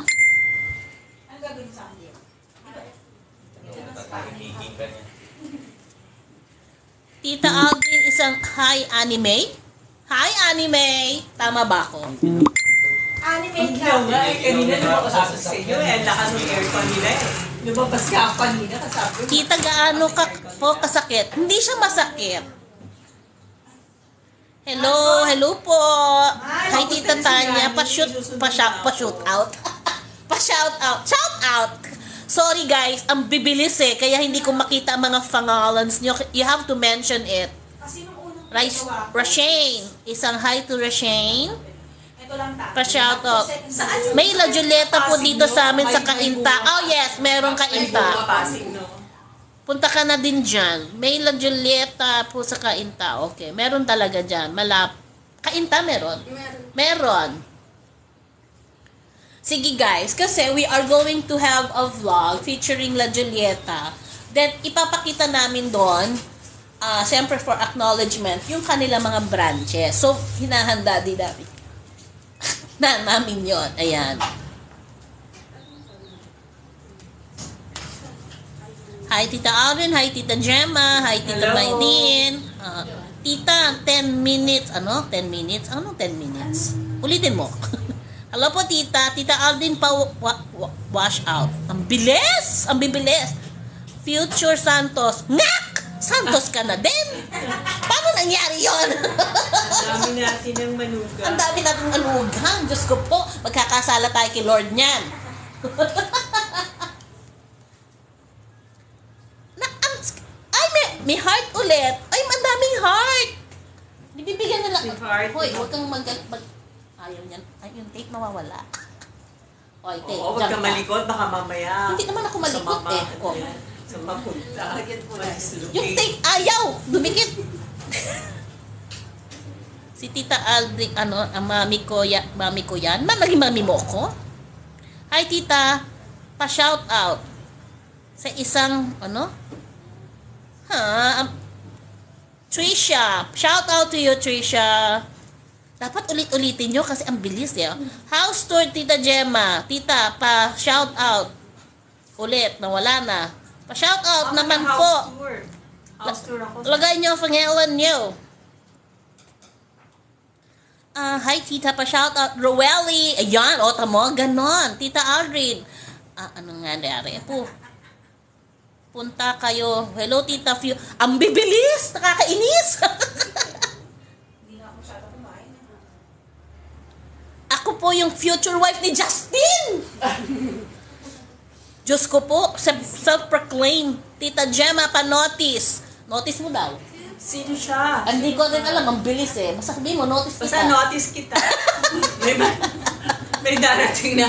gagawin sa akin? Nakikita niya. Tita Aldrin, isang hi anime? Hi anime! Tama ba ako? Anime Hindi ka. nga eh. Kanina lumabas ako sa inyo eh. Ang lakas ng aircon nila eh. Lumabas ka ako kanina. Kasabi ko. Tita, gaano ka po kasakit? Hindi siya masakit. Hello po. Hi, Tita Tanya. Pa-shout out. Pa-shout out. Shout out! Sorry guys, ang bibilis eh. Kaya hindi ko makita ang mga pangalans nyo. You have to mention it. Kasi nung unang Rashane. Isang hi to Rashane. ito lang ta. Pa-shout out. May La Julieta po dito sa amin sa Kainta. Oh yes, merong Kainta. Pasig, no? Punta ka na din dyan. May La Julieta po sa Kainta. Okay, meron talaga dyan. Kainta meron? Meron. Sige guys, kasi we are going to have a vlog featuring La Julieta. Then, ipapakita namin doon, siyempre for acknowledgement, yung kanila mga branches. So, hinahanda din namin. namin yon. Ayan. Hi, Tita Alvin. Hi, Tita Gemma. Hi, Tita Hello. Maylene. Tita, 10 minutes. Ano? 10 minutes? Ano 10 minutes? Ulitin mo. Hello po, Tita. Tita Alvin pa wash out. Ang bilis! Ang bibilis. Future Santos. Ngak! Santos ka na din. Paano nangyari yon? Dami natin ng manuga. Ang dami natin alugan. Diyos ko po. Magkakasala tayo kay Lord niyan. May heart ulit. Ay, ang daming heart. Bibigyan nila. May heart. Hoy, huwag kang ayaw niyan. Ay, yung tape mawawala. Hoy, tape. Oo, huwag ka jump malikot. Baka mamaya. Hindi naman ako malikot sa eh. Oh. Sa mapunta. Yung tape, ayaw. Dumikit. Si Tita Aldrin, ang mami ko yan. Mami mo ko? Hi, Tita. Pa-shout out. Sa isang, Trisha. Shout out to you, Trisha. Dapat ulit-ulitin nyo kasi ang bilis eh. House tour, Tita Gemma. Tita, pa-shout out. Ulit, nawala na. Pa-shout out naman po. House tour ako. Lagay nyo ang pangalan nyo. Hi, Tita, pa-shout out. Rowelly. Ayan, tamo, ganon. Tita Aldrin. Ano nga nangyari po? Punta kayo. Hello, Tita Few. Ang bibilis! Nakakainis! Ako po yung future wife ni Justin! Diyos ko po, self-proclaim. Tita Gemma, pa-notice. Notice mo daw. Sino siya? Hindi ko rin alam, ang bilis eh. Basta sabihin mo, notice Basta kita. notice kita. may darating na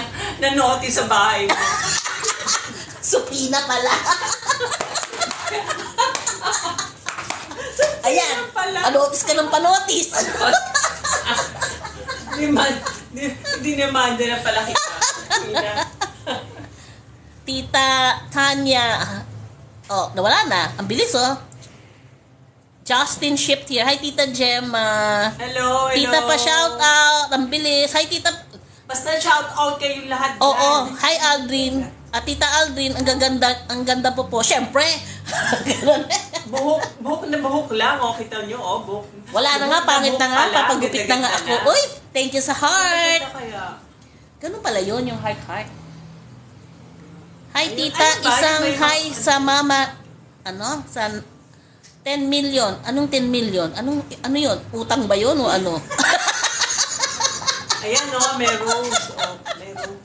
notice sa bahay mo. Supina pala. Ayan, panotis ka ng panotis. Hindi naman na pala kita. Tita Tanya. Nawala na. Ang bilis Justin shipped here. Hi, Tita Gemma. Hello. Tita pa shout out. Ang bilis. Hi, Tita. Basta shout out kayong lahat dyan. Oo. Hi, Aldrin. At Tita Aldrin, ang ganda po. Siyempre. buhok lang. Kita nyo, buhok. Wala na nga, pangit na nga. Papagupit na nga ako. Uy, thank you sa heart. Ganun pala yun, yung heart. Hi, Tita. Isang hi sa mama. Sa 10 million. Anong 10 million? Ano yun? Utang ba yun o ano? Ayan, may rose. May rose.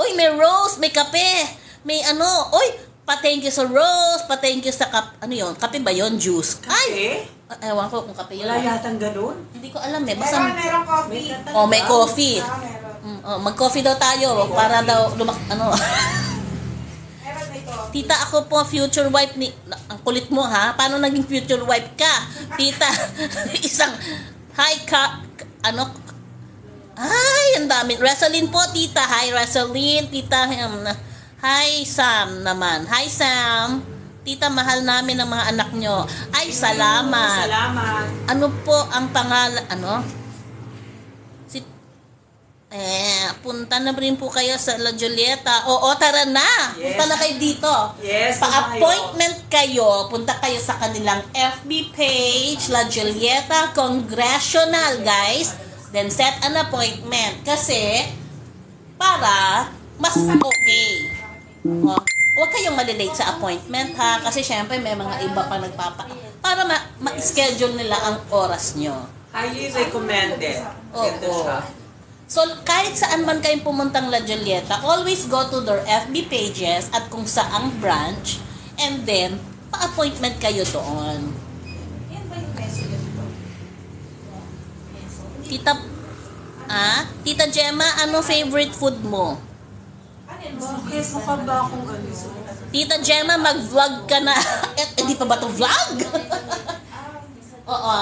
Uy, may rose, may kape, may ano, uy, pa-thank you sa rose, pa-thank you sa ano yun, kape ba yun? Juice? Ay! Ewan ko kung kape yun. Wala yatang ganun. Hindi ko alam eh. Basta, Meron coffee. oh, may coffee. Meron. Mag-coffee daw tayo para daw ano. Meron may coffee. Tita, ako po future wife ni... Ang kulit mo ha? Paano naging future wife ka? Tita, isang... Hi, ano? Ay, ang dami. Rosaline po, tita. Hi, Rosaline. Tita, hi, Sam naman. Hi, Sam. Tita, mahal namin ang mga anak nyo. Ay, salamat. Salamat. Ano po ang pangalan? Ano? Punta na rin po kayo sa La Julieta. Oo, tara na. Yes. Punta na kayo dito. Yes, Pa-appointment kayo. Punta kayo sa kanilang FB page, La Julieta Congressional, guys. Then set an appointment. Kasi, para mas okay. Huwag kayong malilate sa appointment, ha? Kasi syempre may mga iba pa para ma-schedule nila ang oras nyo. Highly recommended. Oo. Ganda siya. So, kahit saan man kayong pumuntang La Julieta, always go to their FB pages at kung saang branch, and then, pa-appointment kayo doon. Yan ba yung peso dito? Tita Gemma, ano favorite food mo? Bakit? Mukha ba akong ano? Tita Gemma, mag-vlog ka na. Hindi pa ba ito vlog? Oo.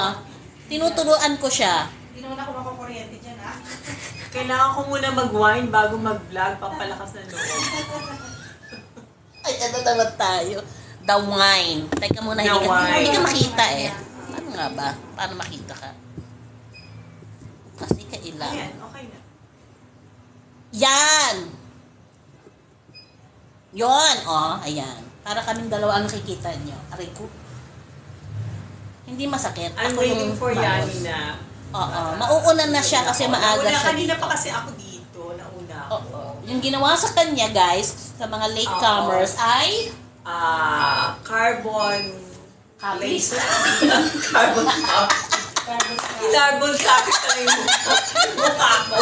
Tinuturuan ko siya. Hindi naman ako makakuryente dyan, ha? Kailangan ko muna mag-wine bago mag-vlog, pampalakas ng loob. Ay, ano naman tayo? The wine. Teka muna, The wine. hindi ka makita eh. Paano nga ba? Paano makita ka? Kasi kailangan. Ayan, okay na. Yan! Yon, ayan. Para kaming dalawa ang nakikita nyo. Aray ko. Hindi masakit. I'm Ako waiting yung for mouse. Yani na. Oo. Mauuna na siya kasi maaga Nauna, siya kanina dito. pa kasi ako dito. Nauna ako. Oo. Yung ginawa sa kanya, guys, sa mga latecomers ay Carbon copies. Carbon copy. Carbon copy talaga yung mukha ko.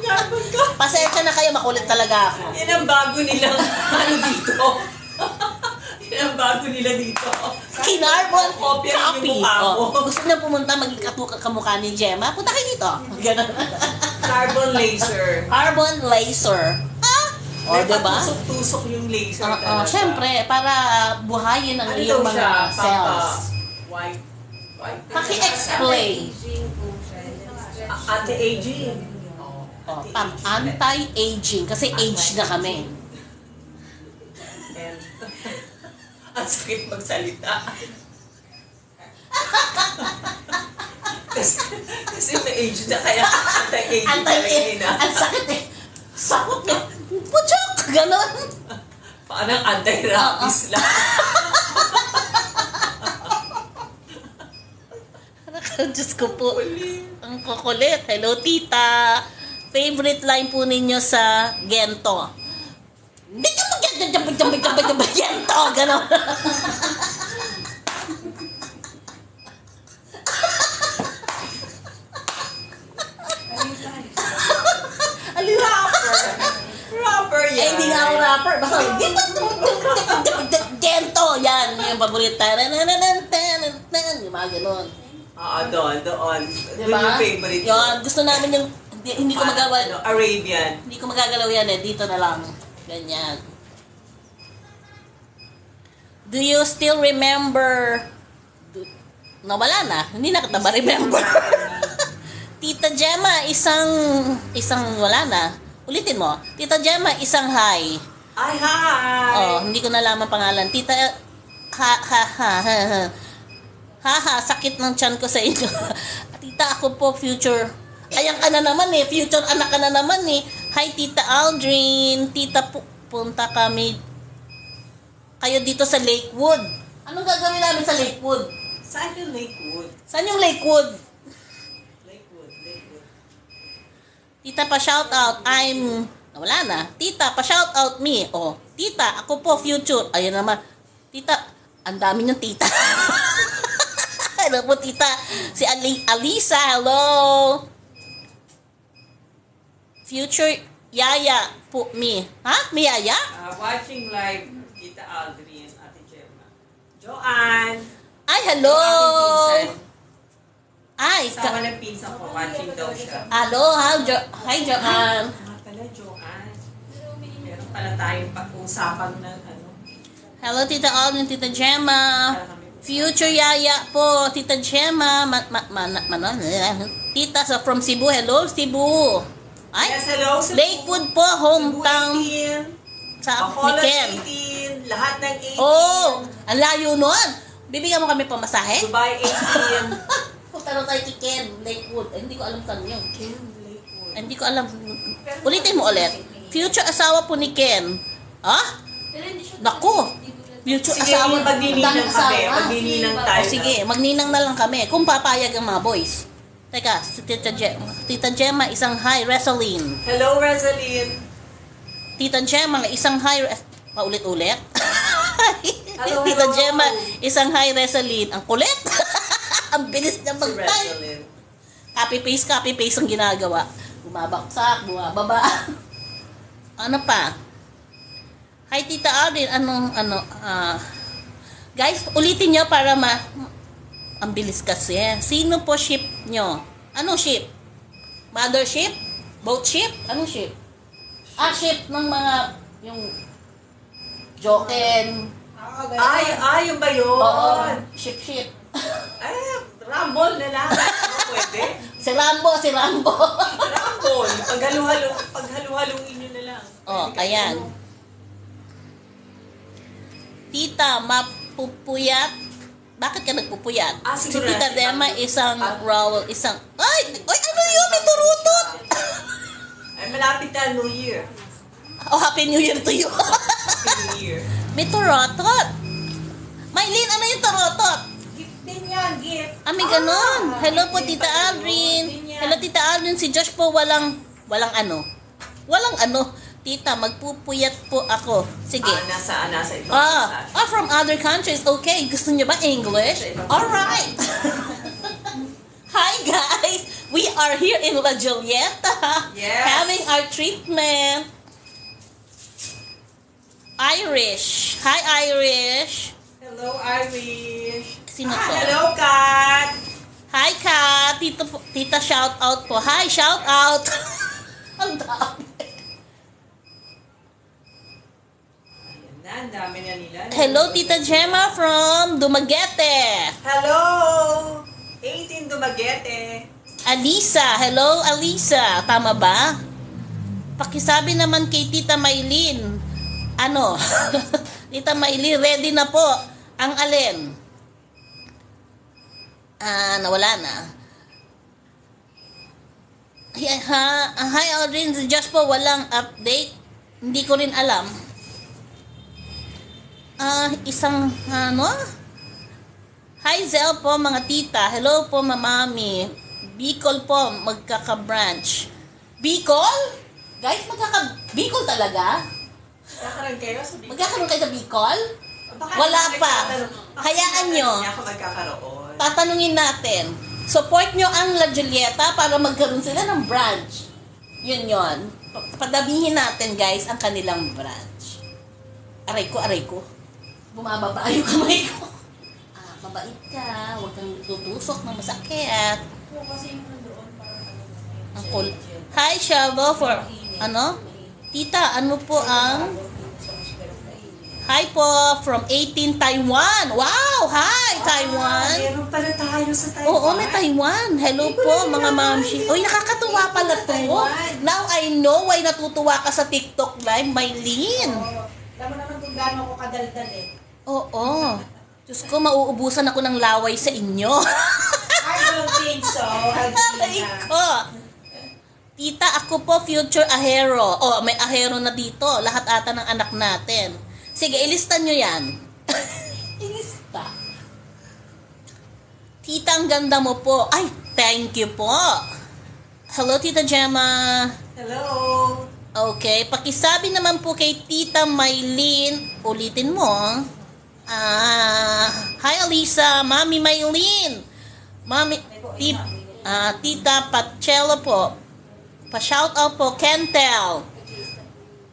Carbon copy. Pasensya na kayo, makulit talaga ako. Yan ang bago nilang ano dito. Yan ang bago nila dito. Kinarbon Kopya rin copy. yung mukha mo. Gusto niya pumunta, maging kamukha ni Gemma, punta kayo dito. Ganun. Carbon laser. Carbon laser. O, May diba? patusok-tusok yung laser talaga. Siyempre, para buhayin ang Ano iyong daw siya? mga cells. White. White. Paki-explain. Anti-aging. Anti-aging. Kasi age na kami. And, ang sakit magsalita. kasi may age na kaya anti-aging talaga na. Ang sakit eh. Sakot eh. Puchok! Ganon. Parang anti-rabies lang. Diyos ko po. Ang kukulit. Hello, tita. Favorite line po ninyo sa Gento. Hindi ka Gento. Ganon. Rapper yan. Hindi nga ako rapper. Basta, Gento. Yan. Yung paborita. Yung mga ganon. Doon. Doon Diba? yung favorite ko. Yun. Gusto namin yung, hindi ko magawa. Arabian. Hindi ko magagalaw yan eh. Dito na lang. Ganyan. Do you still remember? Nawala na. Hindi na kita ma-remember. Tita Gemma, isang wala na. Ulitin mo. Tita Gemma, isang hi. Ay, hi! Hindi ko nalaman pangalan. Tita, sakit ng tiyan ko sa inyo. Tita, ako po future. Ayan ka na naman eh. Future anak ka na naman eh. Hi, Tita Aldrin. Tita, punta kami kayo dito sa Lakewood. Anong gagawin namin sa Lakewood? Saan yung Lakewood? Saan yung Lakewood? Lakewood. Tita, pa-shout out. Wala na. Tita, pa-shout out me. Tita, ako po future. Ayun naman. Tita, ang dami niyong tita. Ano po, tita? Si Alisa, hello. Future Yaya po mi. Ha? Mi Yaya? Watching live, Tita Aldrin, Ate Gemma. Joanne! Ay, hello! Aking pinsan. Ay, Kasama ng pinsan ko, watching daw siya. hello, hi, Joanne. Pala, Joanne. Meron pala tayong pag-uusapan ng ano. Hello, Tita Aldrin, Tita Gemma. Future Yaya po, Tita Gemma. Tita from Cebu. Hello, Cebu. Ay, Yes, hello, Cebu. Lakewood po, hometown Cebu 18, sa ni Bacolod Ken. 18, lahat ng 18. Oh, ang layo nun. Bibigyan mo kami pamasahe? Dubai 18. Punta na tayo kay Ken, Lakewood. Ay, hindi ko alam saan yun. Ken, Lakewood. Ay, hindi ko alam. Ulitin mo ulit. Future asawa po ni Ken. Ah? Naku. Future Sige, asawa. magnininang Daming kami. asawa. Magnininang O, tayo. sige, magninang na lang kami. Kung papayag ang mga boys. Teka, si Tita Gemma, isang hi, Resaline. Hello, Rosaline. Tita Gemma, isang hi, paulit-ulit. Hello, Tita hello. Gemma, isang hi, Resaline. Ang kulit. Ang bilis niya Si mag-type. Rosaline. Copy-paste ang ginagawa. Bumabaksak, bumababa. Ano pa? Hi, Tita Aldrin. Guys, ulitin nyo para ang bilis kasi. Sino po ship nyo? Anong ship? Mothership? Boat ship? Anong ship? Ship ng mga, yung Joken. Ay, yung ba yun? Oo, ship. Ay, Rumble na lang. Ano pwede? Si Rambo. Rumble. Paghalu-haluin nyo na lang. Oh, ayan. Tita, mapupuyat. Bakit ka nagpupuyat? Ah, Si siguro Tita na- Dema, isang Raul, isang... Ay, ano yun? May turutot! Ay, malapit na New Year. Oh, Happy New Year to you. Happy New Year. May turotot. Maylin, ano yung turotot? Gift din yan, gift. May ganun. Hello po, hindi Tita pa yun. Aldrin. Hindi yan. Hello, Tita Aldrin. Si Josh po walang ano. Walang ano. Tita, magpupuyat po ako. Sige. Nasa ibang bansa. From other countries. Okay, gusto niyo ba English? Alright. Hi guys, we are here in La Julieta. Yes. Having our treatment. Irish. Hi Irish. Hello, Irish. Sino to? Hello, Kat. Hi Kat. Tita shout out po. Hi, shout out. Ang dami. Ayan na, ang dami na nila. Hello Tita Gemma from Dumaguete. Hello. 18 Dumaguete. Alisa. Hello, Alisa. Tama ba? Pakisabi naman kay Tita Maylin. Ano? Tita Maylin, ready na po. Ang alin? Nawala na. Hi, Aldrin. Just po, walang update. Hindi ko rin alam. Hi, Zel po, mga tita. Hello po, mamami. Bicol po, magkaka-branch. Bicol? Guys, Bicol talaga? Magkakaroon kayo sa Bicol? Magkakaroon kayo sa Bicol? Baka Wala hindi pa. nagkakaroon. Baka Hayaan nyo. hindi ako magkakaroon. Tatanungin natin. Support nyo ang La Julieta para magkaroon sila ng branch. Yun. Padamihin natin, guys, ang kanilang branch. Aray ko. Bumababa yung kamay ko. Mabait ka. Huwag kang tutusok ng masakit. Ang cool. Hi, Shavo, for, Tita, ano po ang... Hi po, from 18 Taiwan. Wow, hi, Taiwan. Meron pala tayo sa Taiwan. Oo, may Taiwan. Hello po, mga mamshi. Uy, nakakatuwa pala to. Now I know why natutuwa ka sa TikTok live, Maylin. Alam mo naman kung gaano ako kadaldal eh. Oo. Diyos ko, mauubusan ako ng laway sa inyo. I don't think so. Aray ko. Tita, ako po future ahero. May ahero na dito. Lahat ata ng anak natin. Sige, ilista nyo yan. Ilista. Tita, ang ganda mo po. Ay, thank you po. Hello, Tita Gemma. Hello. Okay, pakisabi naman po kay Tita Maylin. Ulitin mo. Hi, Alisa. Mami Maylin. Tita Pachelo po. Pa-shout out po, Kentel.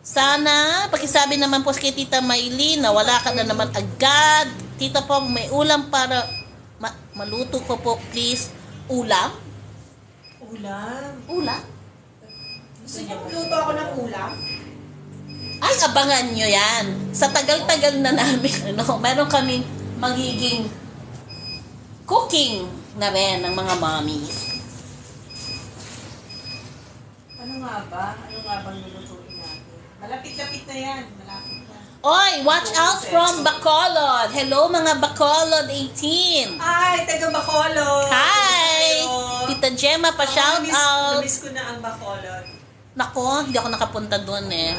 Sana, pakisabi naman po kay Tita Maylin na wala ka na naman agad. Tita po, may ulam para maluto ko po, please. Ulam? Ulam. Ulam? Gusto niyo luto ako ng ulam? Ay, abangan nyo yan. Sa tagal-tagal na namin, meron kaming magiging cooking na rin ng mga mommies. Ano nga ba? Ano nga bang lulutuin natin? Malapit-lapit na yan. Malapit na. Oy, watch out from Bacolod. Hello mga Bacolod 18. Ay, taga Bacolod. Hi! Hello. Tita Gemma, pa-shout out. Namiss ko na ang Bacolod. Nako, hindi ako nakapunta doon eh.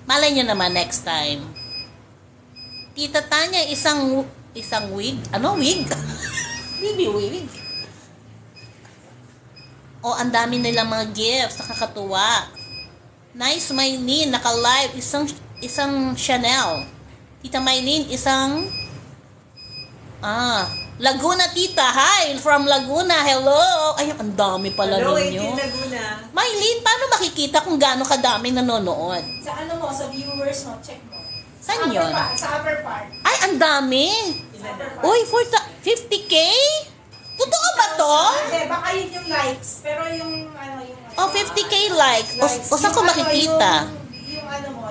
Malay nyo naman next time. Tita Tanya, isang wig? Ano wig? Baby wig. Oh, ang dami nilang mga gifts. Nakakatuwa. Nice, Maylin. Naka-live. Isang Chanel. Tita Maylin, isang... Laguna, tita. Hi, from Laguna. Hello. Ay, ang dami pala Hello, ninyo. 18 Laguna. Maylin, paano makikita kung gaano kadaming nanonood? Sa ano mo, sa viewers mo, check mo. Saan yun? Sa upper part. Ay, ang dami. Uy, 50K? Totoo ba to? Hindi, baka yun yung likes. Pero yung ano, yung... Oh, 50K likes. O saan ko Yung makikita? Yung ano mo,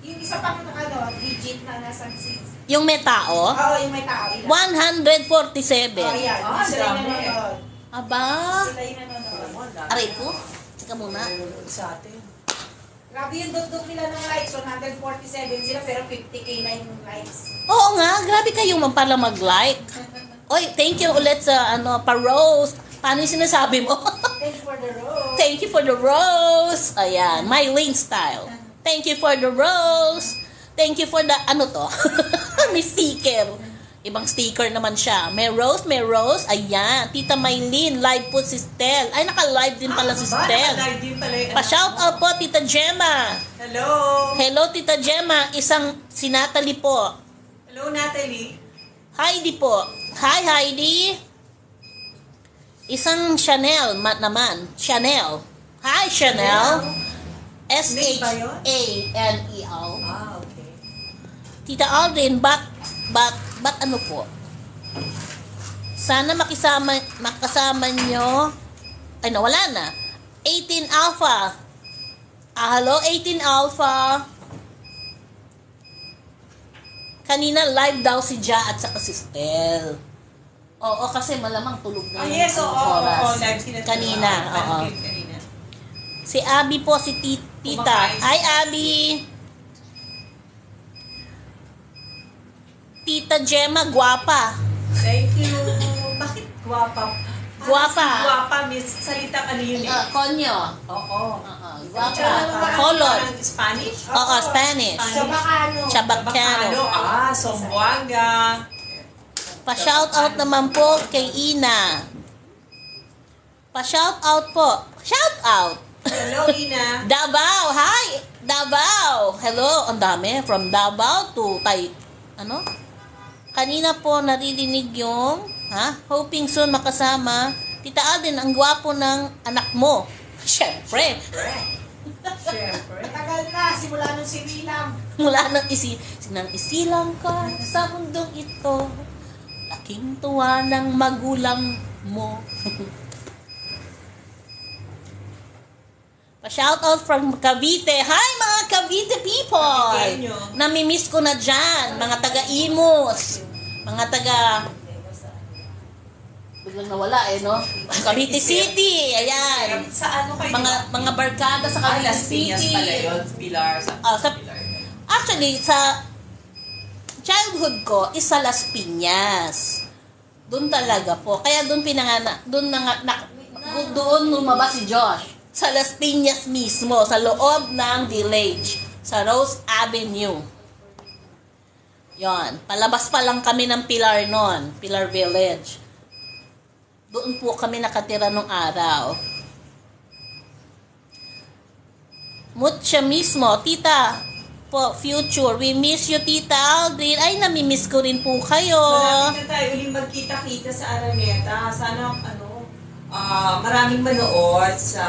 yung isa pang ano, digit na nasa 6. Yung may tao? Oo, yung may tao. Ilan? 147. Oh, yan. Sila yung dami. nanonood. Aba. Sila yung nanonood. Aray ko. Tsaka muna. Sa atin. Grabe yung dugdug nila ng likes. 147 sila pero 50K na yung likes. Oo nga, grabe kayo man pala mag-like. Oy, thank you ulit sa pa-rose. Paano yung sinasabi mo? Thank you for the rose. Thank you for the rose. Ayan, my lane style. Thank you for the rose. Thank you for the, ano to? May sticker. Ibang sticker naman siya. May rose. Ayan. Tita Maylin, live po si Stel. Ay, naka-live din pala si Stel. Naka-live din pala yung Pa-shout out po, Tita Gemma. Hello. Hello, Tita Gemma. Isang si Natalie po. Hello, Natalie. Heidi po. Hi, Heidi. Isang Chanel naman. Chanel. Hi, Chanel. S-H-A-N-E-L. Ah, okay. Tita Aldrin, but ano po? Sana makasama nyo. Ay, nawala na. 18 Alpha. Hello, 18 Alpha. Kanina live daw si Ja at saka si Stel. Oo, kasi malamang tulog na yung Yes, oo. oras. Live sila. Kanina, oo. Kanina. Si Abby po, si Tita. Kumakain Hi, siya. Abby. Tita Gemma, guwapa. Thank you. Bakit guwapa? Guwapa. Guwapa, miss. Salita ano yun eh? Konyo. Oo. Guwapa. Color. Parang Spanish? Oo, Spanish. Chabacano. Chabacano. Sombuanga. Pa-shout out naman po kay Ina. Pa-shout out po. Shout out. Hello, Ina. Davao. Hi, Davao. Hello, ang dami. From Davao to Kanina po naririnig yung, hoping soon makasama. Tita Alden, ang gwapo ng anak mo. Siyempre. Siyempre. Matagal na, simula nung sinilang. Mula nang isilang ka sa mundong ito. Laking tuwa ng magulang mo. Pa-shout out from Cavite. Hi mga Cavite people! Caviteño. Namimiss ko na dyan. Mga taga-Imus. Mga taga... Biglang nawala no? Cavite City. Ayan. Sa ano kayo? Mga barkada sa Cavite Las Piñas City. pala yun. Pilar. Actually, sa childhood ko is sa Las Piñas. Doon talaga po. Kaya doon doon lumabas si Josh. Sa Las Piñas mismo, sa loob ng village, sa Rose Avenue. Yon, palabas pa lang kami ng Pilar noon, Pilar Village. Doon po kami nakatira nung araw. Mucha mismo, tita, po, future, we miss you, Tita Aldrin. Ay, namimiss ko rin po kayo. Malapit na tayo uling magkita-kita sa Araneta. Sana, Maraming manood sa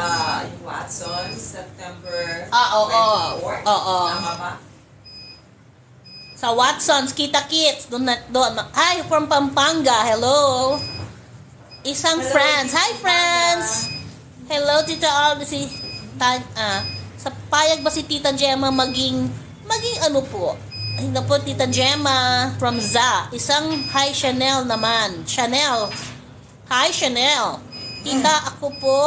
Watson, September Oo. 24. Oo. Tama ba? Sa Watson's, Kita Kits, doon. Hi, from Pampanga. Hello. Isang Hello, friends. Hi, Pampanga. friends. Hello, Tita Alda. Sa payag ba si Tita Gemma maging ano po? Ay, na po, Tita Gemma from ZA. Isang hi, Chanel naman. Chanel. Hi, Chanel. Tita, ako po,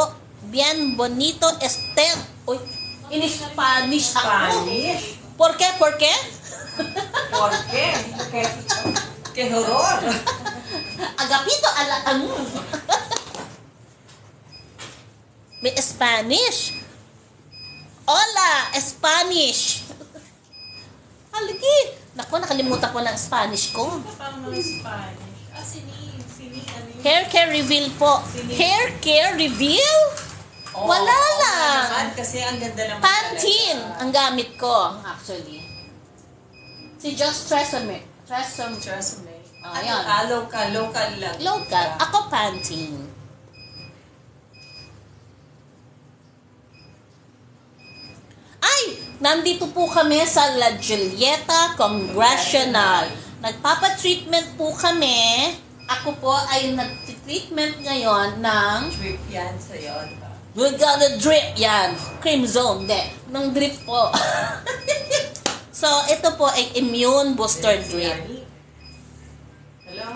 bien bonito este. Uy, in Spanish ako. Spanish. ¿Por qué? ¿Por qué? ¿Por qué? ¡Qué horror! Agapito ala May Spanish. Hola, Spanish. Haligi. Naku, nakalimutan ko ng Spanish ko. Paano ng Spanish? Sini, ano yun? Hair care reveal po. Hair care reveal? Oo, Wala oo lang. naman, kasi ang ganda naman Pantene talaga. ang gamit ko, actually. Si Just Tresemme. Tresemme. Ayan. Local lang. Local. Ako Pantene. Ay! Nandito po kami sa La Julieta Congressional. Nagpapa-treatment po kami. Ako po ay nag-treatment ngayon ng Trip yan sa'yo, di ba? we're gonna drip yan. Cream zone. De. Nang drip po. So, ito po ay immune booster drip. Hello?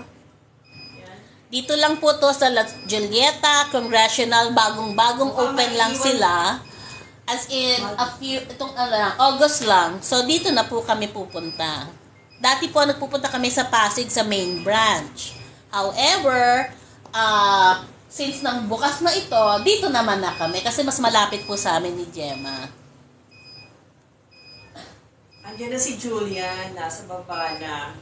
Yan. Dito lang po to sa La Julieta Congressional. Bagong-bagong open lang sila. As in, August lang. So, dito na po kami pupunta. Dati po, nagpupunta kami sa Pasig sa main branch. However, since nang bukas na ito, dito naman na kami. Kasi mas malapit po sa amin ni Gemma. Andiyan na si Julian, nasa baba na.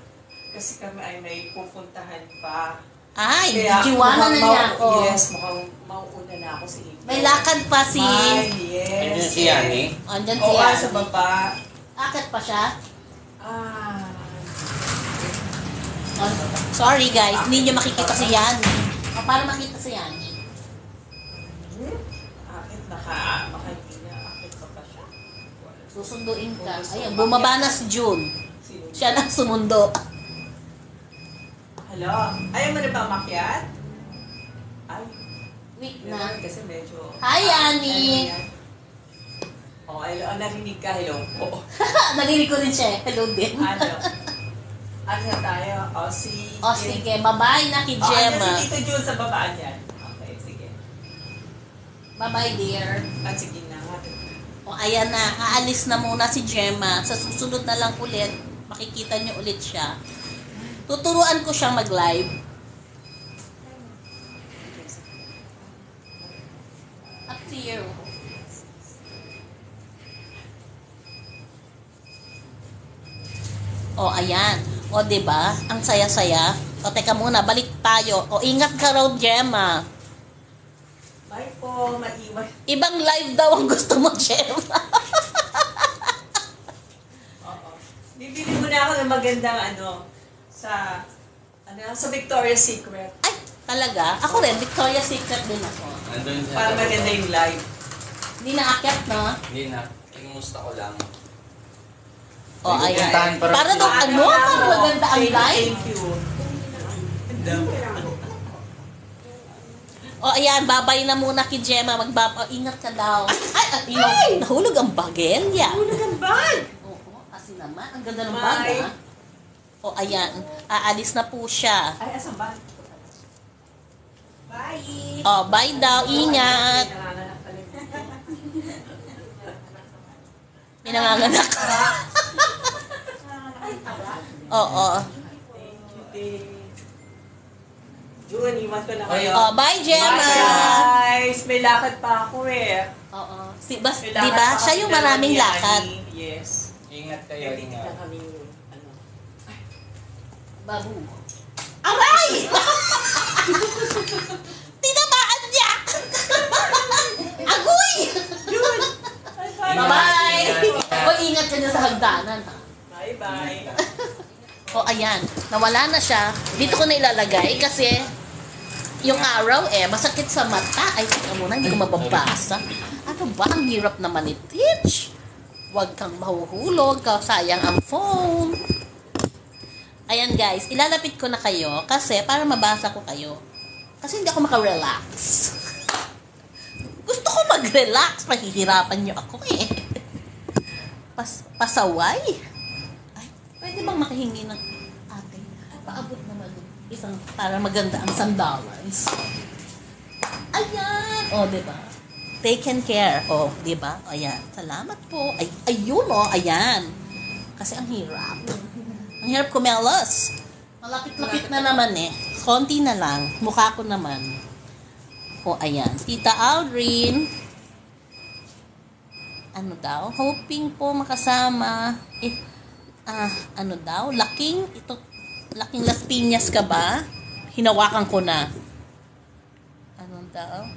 Kasi kami ay may pupuntahan pa. Ay, Kaya gigiwanan na niya ako. Yes, mukhang mauuna na ako sa inyo. May lakad pa si... Ay, yes. Andyan si Yani. Andyan Oo, siya. sa baba. Akit pa siya. Ah. Oh, sorry guys, hindi nyo makikita si Yan. Para makita si Yan. Akit baka hindi na. Akit pa siya. Susunduin ka. Ayun, bumaba na si June. Sino? Siya lang sumundo. Hello? Ayaw mo na ba makyat? Ay. Week Yun, na. kasi medyo... Hi, Annie! Oh, hello. Narinig ka. Hello po. Narinig ko din siya. Hello din. Ano na tayo? O, Sige, bye-bye na kay Gemma. Gemma. Si Tito Jun sa babaan yan. Okay, sige. Bye-bye dear. Sige na. O ayan na, aalis na muna si Gemma. Sa susunod na lang ulit, makikita niyo ulit siya. Tuturuan ko siyang mag-live. Up to you. O, ayan. O, diba? Ang saya-saya. O, teka muna, balik tayo. O, ingat ka raw, Gemma. Bye po. Maiwan. Ibang live daw ang gusto mo, Gemma. Oo. Bibili mo na ako ng magandang sa Victoria's Secret. Ay, talaga? Ako rin, Victoria's Secret din ako. Andun siya. Para maganda yung live. Hindi naakyat, no? Hindi na. Kumusta ko lang. O, May ayan. pupuntahan pa rin. Para daw, ano? Para maganda ang live. Thank you. O, ayan, babay na muna kay Gemma. Ingat ka daw. Ay! Nahulog ang bagelya. Hulog ang bag! Oo, kasi naman. Ang ganda ng Bye. bag, ha? O, ayan. Aalis na po siya. Ay, asan ba? Bye! O, bye daw. Ingat. Pinanganganak. Oo. Thank you, Dave. June, iwan ko na kayo. O, bye, Gemma. Bye, guys! May lakad pa ako eh. Oo. May Di lakad ba? pa Siya kami yung maraming dalawa ni lakad. Annie. Yes. Ingat kayo. Kaya titignan Ingat. kami Babu. Aray! Tinamaan niya! Agoy! June! Bye-bye! O, ingat ka dyan sa hagdanan, ha? Bye-bye. O, ayan. Nawala na siya. Dito ko na ilalagay kasi yung araw masakit sa mata. Ay, teka muna, hindi ko mababasa. Ano ba? Ang hirap naman i-teach. Huwag kang mahuhulog, sayang ang phone. Ayan guys, ilalapit ko na kayo kasi para mabasa ko kayo. Kasi hindi ako makarelax. Gusto ko mag-relax, mahihirapan nyo ako pasaway. Ay, pwede bang makahingi ng ate? Paabot naman isang para maganda ang sandalans. Ayan! O, diba? Taken care. O, diba? Ayan. Salamat po. Ay, ayun ayan. Kasi ang hirap. Ang hirap kumelos. Malapit-lapit na naman Konti na lang. Mukha ko naman. O, ayan. Tita Aldrin. Ano daw? Hoping po makasama. Ano daw? Laking Las Piñas ka ba? Hinawakan ko na. Ano daw?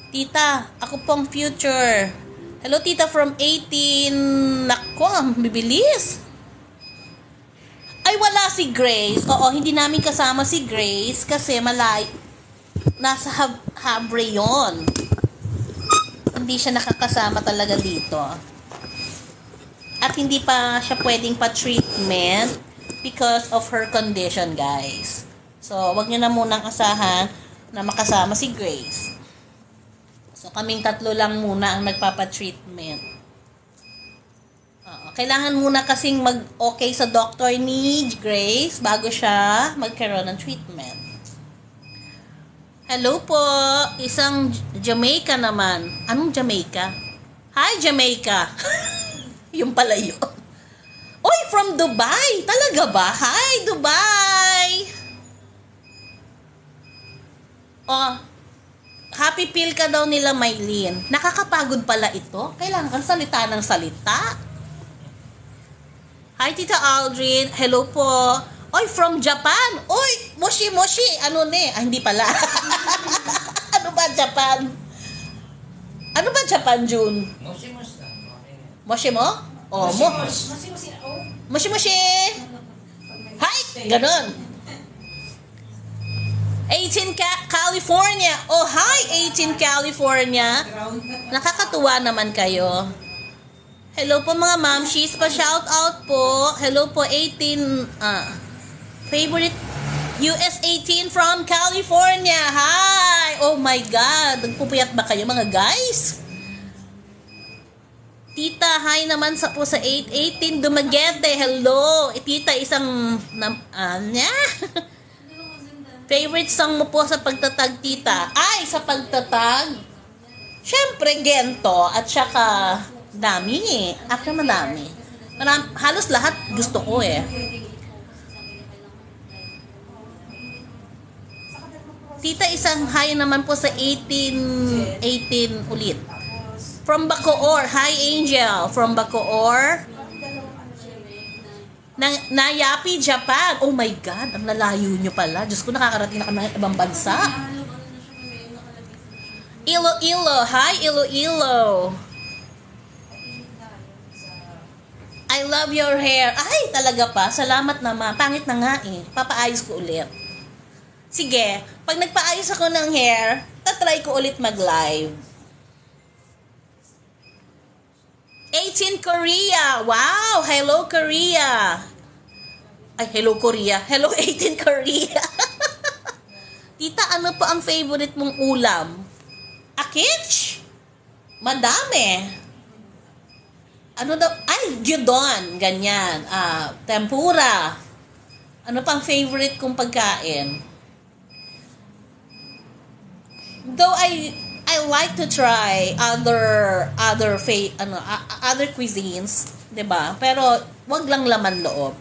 Tita, ako pong future. Hello, tita from 18. Nako, ang bibilis. Ay, wala si Grace. Oo, hindi namin kasama si Grace kasi nasa Habre yon. Hindi siya nakakasama talaga dito. At hindi pa siya pwedeng pa-treatment because of her condition, guys. So, wag niyo na munang asahan na makasama si Grace. So, kaming tatlo lang muna ang nagpapa-treatment. Kailangan muna kasing mag-okay sa doctor ni Grace bago siya magkaroon ng treatment. Hello po, isang Jamaica naman. Anong Jamaica? Hi, Jamaica. Yung pala yun. Oy, from Dubai. Talaga ba? Hi, Dubai. Oh, happy pill ka daw nila, Maylene. Nakakapagod pala ito. Kailangan kang salita ng salita. Hi, Tita Aldrin. Hello po. Oy, from Japan. Oy, moshi. Ano hindi pala. Ano ba Japan? Ano ba Japan, June? Moshi mo? Oh, moshi. Hi! Ganon. 18 California. Oh, hi, 18 California. Nakakatuwa naman kayo. Hello po mga mamshis. Pa-shout out po. Hello po, 18... favorite US 18 from California. Hi! Oh my God. Nagpupuyat ba kayo mga guys? Tita, hi naman po sa 818 Dumaguete. Hello. Tita, isang favorite song mo po sa pagtatag, tita? Ay, sa pagtatag? Syempre, Gento. At saka, dami After madami. Halos lahat gusto ko Tita, isang hi naman po sa 18 ulit. From Bacoor. Hi, Angel. From Bacoor. Nayapi, Japan. Oh my God, ang lalayo nyo pala. Diyos ko, nakakarating na kami ng ibang bansa. Iloilo. Hi, Iloilo. I love your hair. Ay, talaga pa. Salamat naman. Pangit na nga Papaayos ko ulit. Sige, pag nagpaayos ako ng hair, tatry ko ulit mag-live. 18 Korea. Wow! Hello, Korea. Ay, hello, Korea. Hello, 18 Korea. Tita, ano po ang favorite mong ulam? Akich? Madami. Ano daw? Ay, gyudon. Ganyan. Tempura. Ano pang favorite kong pagkain? Though I like to try other cuisines, 'di ba? Pero wag lang laman loob.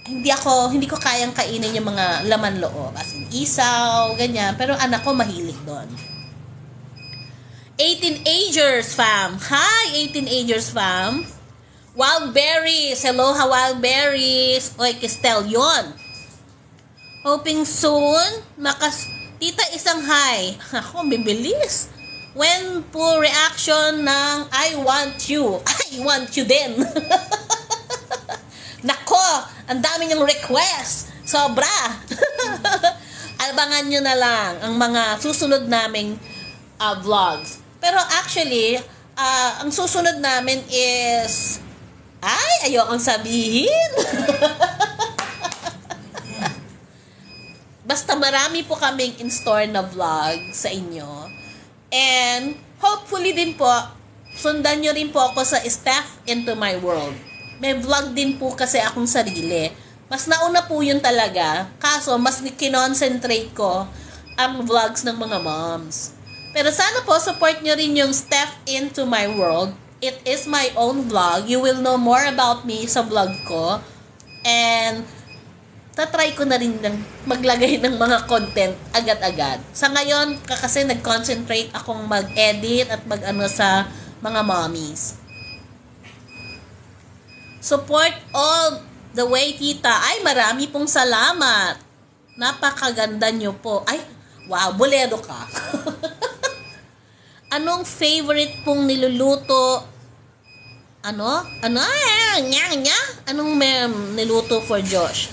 Hindi ko kayang kainin yung mga laman loob, as in isaw, ganyan. Pero anak ko mahilig doon. 18 Agers fam. Hi, 18 Agers fam. Wild berries. Hello, wild berries. Oy, Kistel yun. Hoping soon Tita, isang hi. Ako, bibilis. When po reaction ng I want you. I want you din. Nako, ang dami niyong request. Sobra. Abangan nyo na lang ang mga susunod naming vlogs. Pero actually, ang susunod namin is... Ay, ayokong sabihin. Basta marami po kaming in-store na vlog sa inyo. And hopefully din po, sundan nyo rin po ako sa Step Into My World. May vlog din po kasi akong sarili. Mas nauna po yun talaga. Kaso, mas kinoncentrate ko ang vlogs ng mga moms. Pero sana po, support nyo rin yung Step Into My World. It is my own vlog. You will know more about me sa vlog ko. And, tatry ko na rin maglagay ng mga content agad-agad. Sa ngayon, kasi nag-concentrate akong mag-edit at mag-ano sa mga mommies. Support all the way, tita. Ay, marami pong salamat. Napakaganda nyo po. Ay, wow, bolero ka. Anong favorite pong niluluto? Ano? Anong niluto for Josh?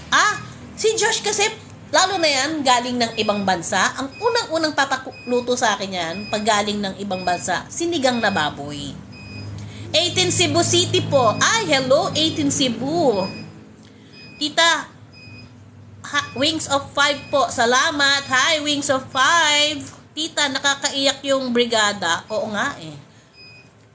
Si Josh kasi, lalo na yan, galing ng ibang bansa. Ang unang-unang papaluto sa akin yan, pag galing ng ibang bansa, sinigang na baboy. 18 Cebu City po. Ay, hello, 18 Cebu. Tita, Wings of 5 po. Salamat. Hi, Wings of 5. Tita, nakakaiyak yung brigada. Oo nga eh.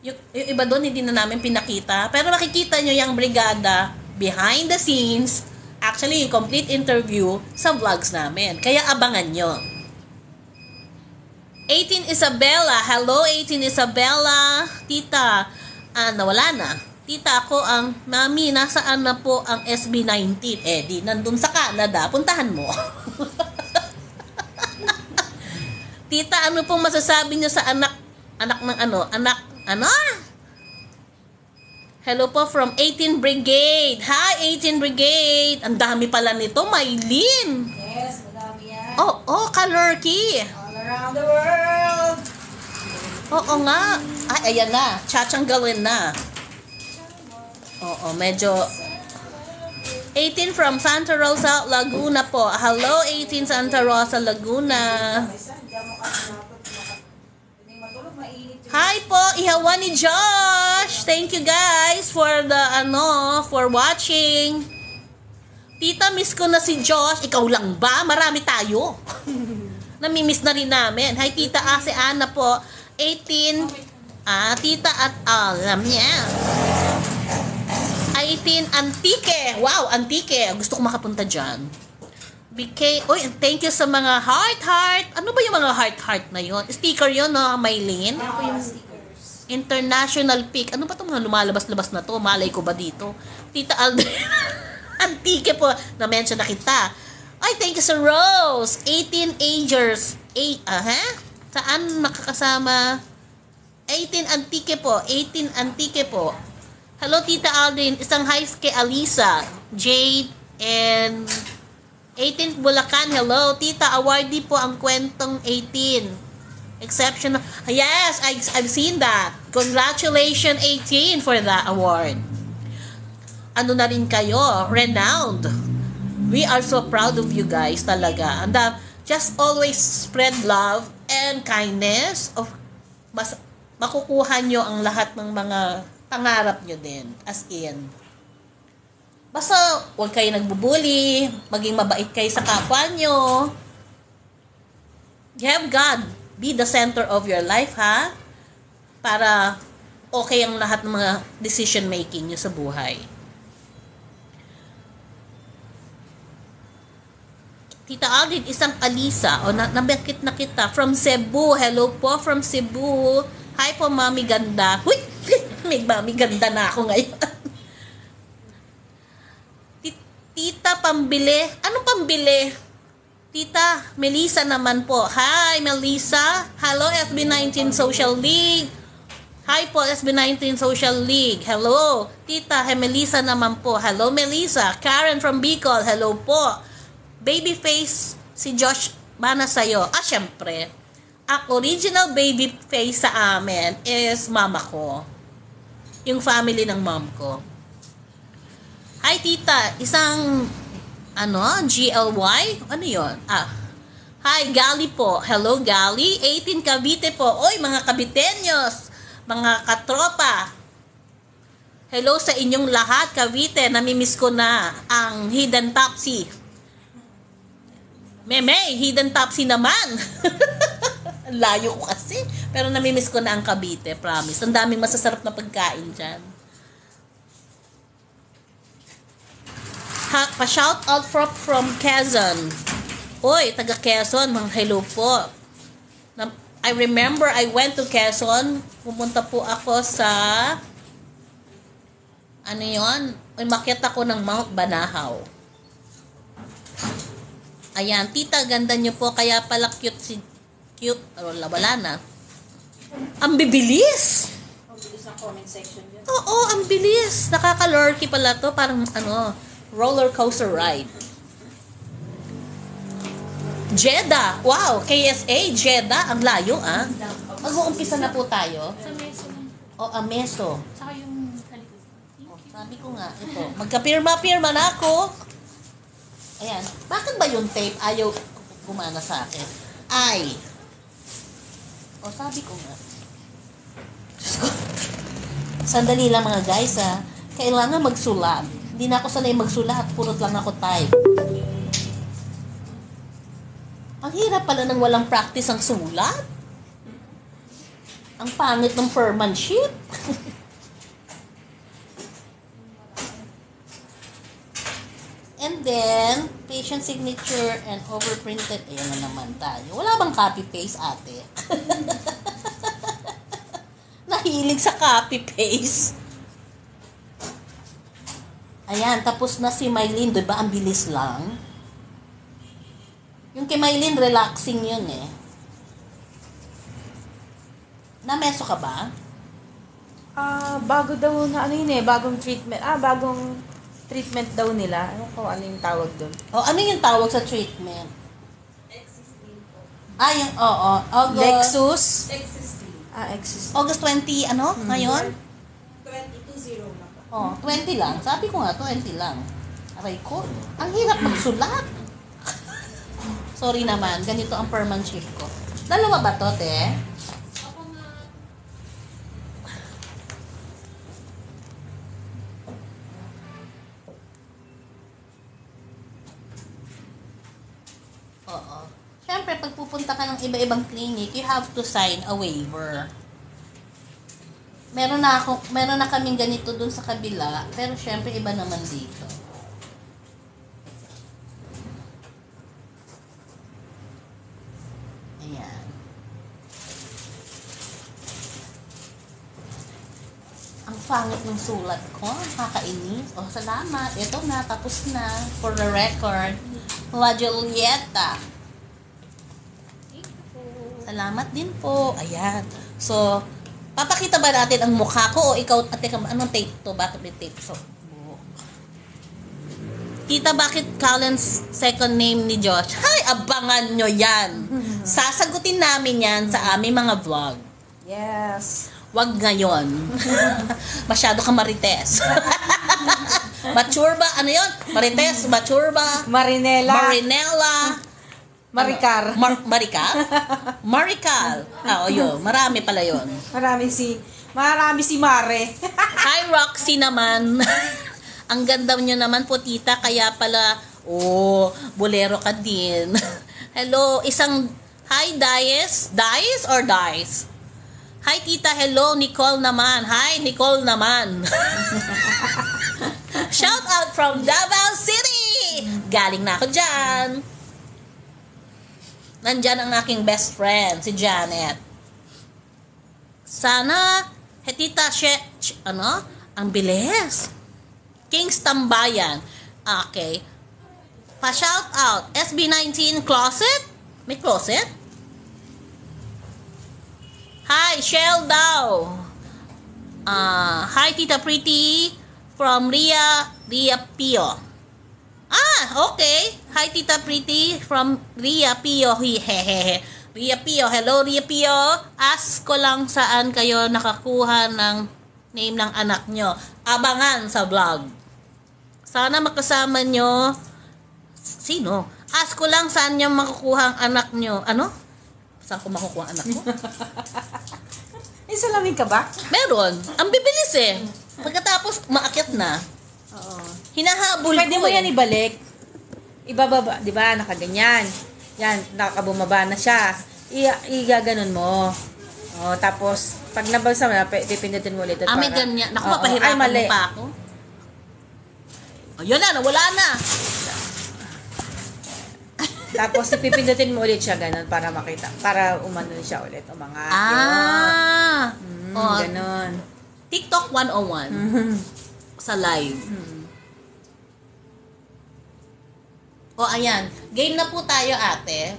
Yung iba doon, hindi na namin pinakita. Pero makikita nyo yung brigada behind the scenes. Actually, yung complete interview sa vlogs namin. Kaya abangan nyo. 18 Isabella. Hello, 18 Isabella. Tita, nawala na. Tita, ako ang, Mami, nasaan na po ang SB19? Di, nandun sa Canada. Puntahan mo. Tita, ano pong masasabi niyo sa anak ng ano? Hello po from 18 Brigade. Hi, 18 Brigade. Ang dami pala nito, Maylin. Yes, madami yan. Kalurky. All around the world. Oo nga. Ay, ayan na. Tsatsanggalin na. Oo, medyo... 18 from Santa Rosa, Laguna po. Hello, 18 Santa Rosa, Laguna. Hi po, ihawa ni Josh. Thank you guys for for watching. Tita, miss ko na si Josh. Ikaw lang ba? Marami tayo. Namimiss na rin namin. Hi, Tita si Ana po. 18. Tita at alam niya. 18 Antique. Wow, Antique. Gusto ko makapunta dyan. BK. Uy, thank you sa mga heart. Ano ba yung mga heart na yon? Sticker yon, no, Maylin? Ano yung International Peak. Ano ba itong mga lumalabas-labas na to? Malay ko ba dito? Tita Aldrin. Antique po. Na-mention na kita. Ay, thank you sa Rose. 18 Agers. Saan nakakasama? 18 Antique po. 18 Antique po. Hello, Tita Aldrin. Isang hi kay Alisa, Jade, and 18th Bulacan. Hello, Tita. Awardee po ang kwentong 18. Exceptional. Yes, I've seen that. Congratulations, 18, for the award. Ano na rin kayo? Renowned. We are so proud of you guys talaga. And just always spread love and kindness. Mas makukuha nyo ang lahat ng mga pangarap nyo din. As in. Basta, huwag kayo nagbubuli. Maging mabait kayo sa kapwa nyo. You have God. Be the center of your life, ha? Para okay ang lahat ng mga decision making nyo sa buhay. Tita Aldrin, isang Alisa. Nabakit na kita. From Cebu. Hello po from Cebu. Hi po, Mami Ganda. Huy! May Mami Ganda na ako ngayon. Tita, pambili. Anong pambili? Tita, Melissa naman po. Hi, Melissa. Hello, SB19 Social League. Hi po, SB19 Social League. Hello. Tita, Melissa naman po. Hello, Melissa. Karen from Bicol. Hello po. Babyface, si Josh, mana sa'yo? Syempre. Ang original babyface sa amin is mama ko. Yung family ng mom ko. Hi, Tita. Isang, GLY? Ano yun? Hi, Gali po. Hello, Gali. 18 Cavite po. Oy, mga Caviteños, mga katropa. Hello sa inyong lahat, Cavite. Namimiss ko na ang Hidden Topsy. Meme, Hidden Topsy naman. Layo ko kasi. Pero namimiss ko na ang Cavite, promise. Ang daming masasarap na pagkain dyan. Pa-shout out from Quezon. Oy, taga Quezon, mga hello po. I remember I went to Quezon. Pumunta po ako sa ano yon? Umakyat ako ng Mount Banahaw. Ayan, tita, ganda nyo po. Kaya pala cute. Wala na. Ang bibilis! Ang bilis ng comment section dyan. Oo, ang bilis. Nakaka-lurky pala to. Parang roller coaster ride. Jeddah. Wow, KSA, Jeddah. Ang layo, ah. Mag-uumpisa na po tayo. Sa meso lang. O, Ameso. Saka yung kalikod. Sabi ko nga, ito. Magkapirma-pirma na ako. Ayan. Bakit ba yung tape ayaw gumana sa akin? Ay. O, sabi ko nga. Diyos ko. Sandali lang mga guys, ha. Kailangan magsulat. Hindi na ako sanay magsulat. Purot lang ako type. Ang hirap pala nang walang practice ang sulat. Ang pangit ng penmanship. And then, patient signature and overprinted. Ayan na naman tayo. Wala bang copy-paste, ate? Nahilig sa copy-paste. Ayan, tapos na si Mylene. Diba, ang bilis lang? Yung kay Mylene, relaxing yun eh. Nameso ka ba? Bago daw na ano yun eh, bagong treatment. Bagong treatment daw nila. Ano ko, ano yung tawag doon? O, ano yung tawag sa treatment? Yung, August. Lexus? Existing. Exist. August 20, ano? Ngayon? 22-0 na pa. Oh, 20 lang. Sabi ko nga, 20 lang. Aray ko, ang hirap magsulat. Sorry naman, ganito ang penmanship ko. Dalawa ba to, te? Ako nga, Oo. Siyempre, pag pupunta ka ng iba-ibang clinic, you have to sign a waiver. Meron na kaming ganito dun sa kabila, pero siyempre iba naman dito. Ayan. Ang pangit ng sulat ko, nakakainis. Oh, salamat. Ito na, tapos na. For the record, La Julieta. Salamat din po. Ayan. So, papakita ba natin ang mukha ko o ikaw, anong tape to? Bakit may tape? So, Tita, bakit Cullen's second name ni Josh? Hay, abangan nyo yan. Sasagutin namin yan sa aming mga vlog. Yes. Wag ngayon. Masyado ka marites. Mature ba? Ano yun? Marites? Mature ba? Marinela. Marinela. Maricar. Maricar? Marical. Yun. Marami pala yun. Marami si Mare. Hi, Roxy naman. Ang ganda nyo naman po, tita. Kaya pala, bolero ka din. Hello, hi, Dice? Dice or Dice? Hi, tita. Hello, Nicole naman. Hi, Nicole naman. Shout out from Davao City! Galing na ako dyan. Nandyan ang aking best friend, si Janet. Sana, tita, ang bilis. King's Tambayan. Okay. Pa-shout out. SB19 Closet? May closet? Hi, Shell daw. Hi, Tita Pretty from Ria Pio. Okay. Hi, Tita Pretty from Ria Pio. Hehehe. Ria Pio. Hello, Ria Pio. Ask ko lang saan kayo nakakuha ng name ng anak nyo. Abangan sa vlog. Sana makasama nyo. Sino? Ask ko lang saan niya makukuha ang anak nyo. Ano? Saan ko makukuha ang anak ko? May salamin ka ba? Meron. Ang bibilis eh. Pagkatapos, maakyat na. Oo. Hinahabol Pwede ko mo eh. yan ibalik. Ibababa, di ba? Nakaganyan. Yan, nakabumaba na siya. Igaganon mo. Oh, tapos, pag nabagsa mo na, pipindutin mo ulit. at May para- ganyan. Naku, Oo. mapahirapan Ay, mali. mo pa ako. Ayun na, nawala na. Tapos, ipipindutin mo ulit siya ganun para makita. Para umano siya ulit. Umangat. Ah. Yun. Oh, Ganon. TikTok 101 sa live. O ayan, game na po tayo ate.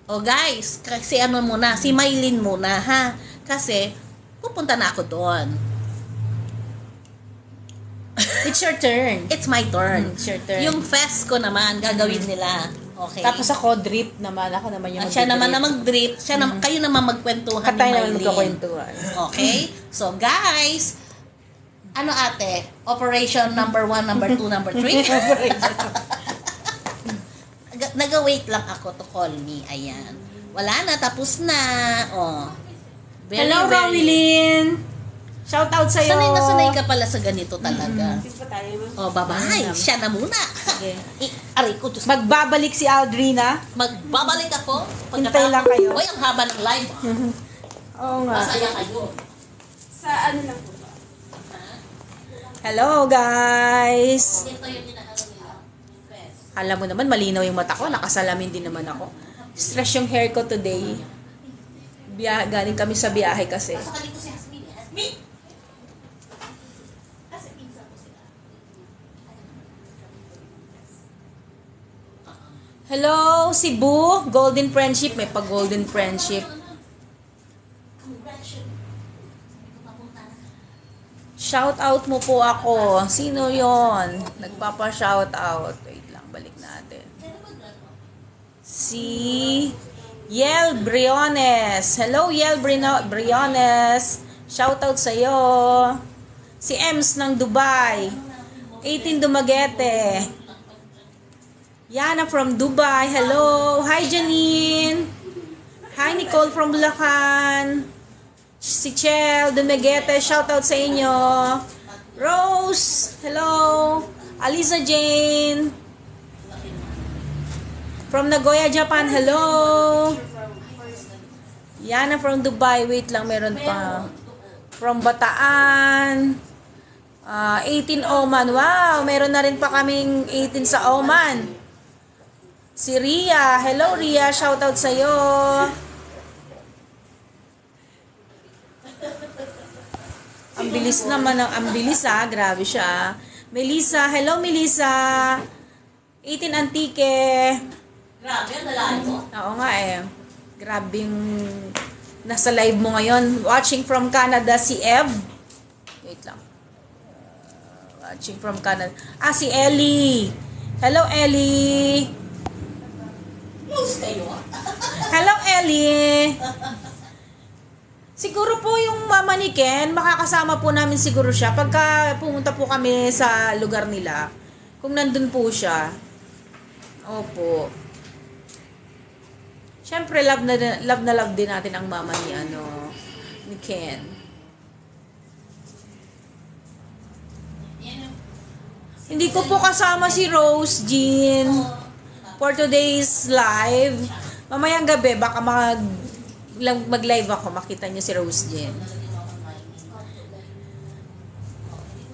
O guys, kasi ano muna, si Maylin muna ha. Kasi pupunta na ako doon. It's your turn. It's my turn. It's your turn. Yung fest ko naman, gagawin nila. Okay. Tapos ako, drip naman. Ako naman yung At siya naman na mag-drip, siya naman, kayo naman magkwentuhan ni Katay naman Maylin. magkakwentuhan. Okay? So, guys, ano ate? Operation number 1, number 2, number 3? Nag-wait lang ako to call me. Ayan. Wala na, tapos na. Oh. Very, Hello, very- Romilyn! Shout out sa'yo! Sanay na sanay ka pala sa ganito talaga. Hindi pa tayo. Oh, bye-bye. Siya na muna. Sige. Aray ko, Diyos. Magbabalik si Aldrina. Magbabalik ako. Hintay lang kayo. Uy, ang haba ng live. Oo nga. Masaya kayo. Sa ano lang po ba? Hello, guys! Ito yung inaano nila. Yung fest. Alam mo naman, malinaw yung mata ko. Nakasalamin din naman ako. Stress yung hair ko today. Galing kami sa biyahe kasi. Sa kanito si Hasmin. Hasmin! Kasi pizza ko sila. Hello, Cebu. Golden Friendship. May pag-Golden Friendship. Shout out mo po ako. Sino yon? Nagpapa-shout out. Wait lang, balik natin. Si Yel Briones. Hello, Yel Briones. Shout out sa'yo. Si Ems ng Dubai. 18 Dumaguete. Yana from Dubai. Hello. Hi, Janine. Hi, Nicole from Bulacan. Si Chel Dumaguete. Shout out sa inyo. Rose. Hello. Aliza Jane. From Nagoya, Japan. Hello. Yana from Dubai. Wait lang, meron pa. From Bataan. 18 Oman. Wow, meron na rin pa kaming 18 sa Oman. Si Ria. Hello, Ria. Shoutout sa'yo. Ang bilis naman. Ang bilis grabe siya. Melissa. Hello, Melissa. 18 Antique. Grabe, ang lalaan mo. Oo nga Grabing nasa live mo ngayon. Watching from Canada si Ev. Wait lang. Watching from Canada. Si Ellie. Hello, Ellie. Close kayo. Hello, Ellie. Siguro po yung mama ni Ken, makakasama po namin siguro siya pagka pumunta po kami sa lugar nila. Kung nandun po siya. Opo. Siyempre, love na love din natin ang mama ni Ken. Hindi ko po kasama si Rose Jean for today's live. Mamayang gabi, baka mag-live ako, makita niyo si Rose Jean.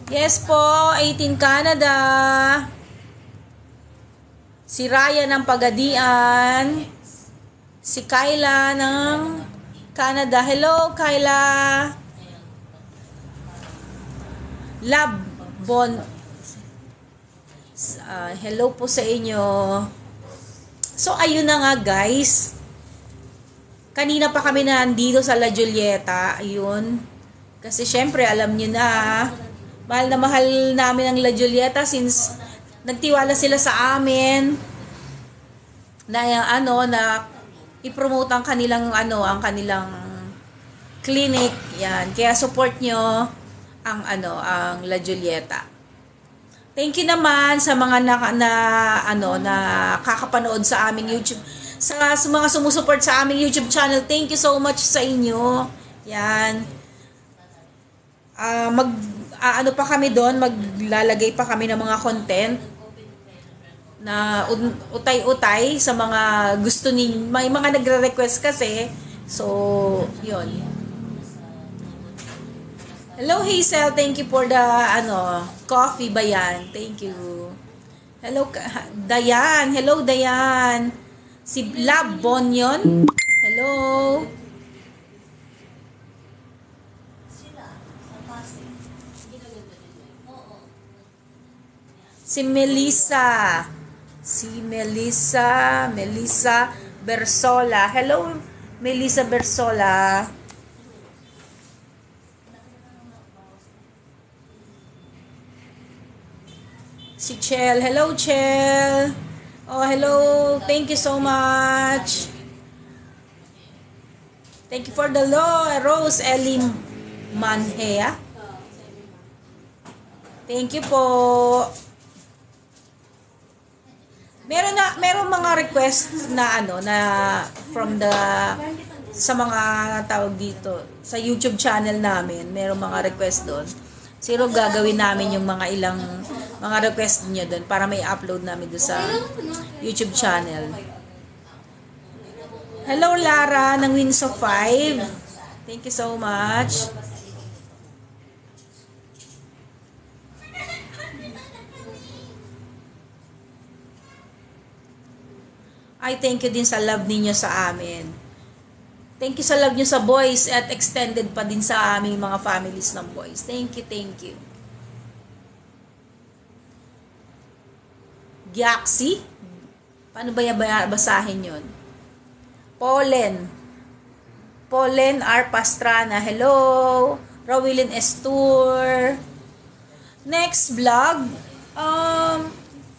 Yes po, 18 Canada. Si Raya ng Pagadian. Si Kyla ng Canada. Hello, Kyla. Love Bon. Hello po sa inyo. So, ayun na nga, guys. Kanina pa kami nandito sa La Julieta. Ayun. Kasi, syempre, alam nyo na, mahal na mahal namin ang La Julieta since nagtiwala sila sa amin na, na i-promote ang kanilang clinic. Yan. Kaya support nyo ang La Julieta. Thank you naman sa mga kakapanood sa aming YouTube, sa mga sumusuport sa aming YouTube channel. Thank you so much sa inyo. Yan. Ano pa kami doon, maglalagay pa kami ng mga content na utay-utay sa mga gusto ninyo. May mga nagre-request kasi. So, yun. Hello Hazel, thank you for the coffee ba yan? Thank you. Hello Dayan, hello Dayan. Si Lab Bonyon. Hello. Si Melissa. Melissa Bersola. Hello Melissa Bersola. Si Chel. Hello, Chel. Oh, hello. Thank you so much. Thank you for the Rose Ellie Manhea. Thank you po. Meron mga request na sa mga tawag dito sa YouTube channel namin. Meron mga request doon. Siguro gagawin namin yung mga ilang mga request niyo doon para may upload namin doon sa YouTube channel. Hello Lara ng Wins of 5. Thank you so much. Ay, thank you din sa love ninyo sa amin. Thank you sa love nyo sa boys at extended pa din sa aming mga families ng boys. Thank you, thank you. Gyaxi? Paano ba basahin yun? Pollen R. Pastrana. Hello. Rawilin Estur. Next vlog.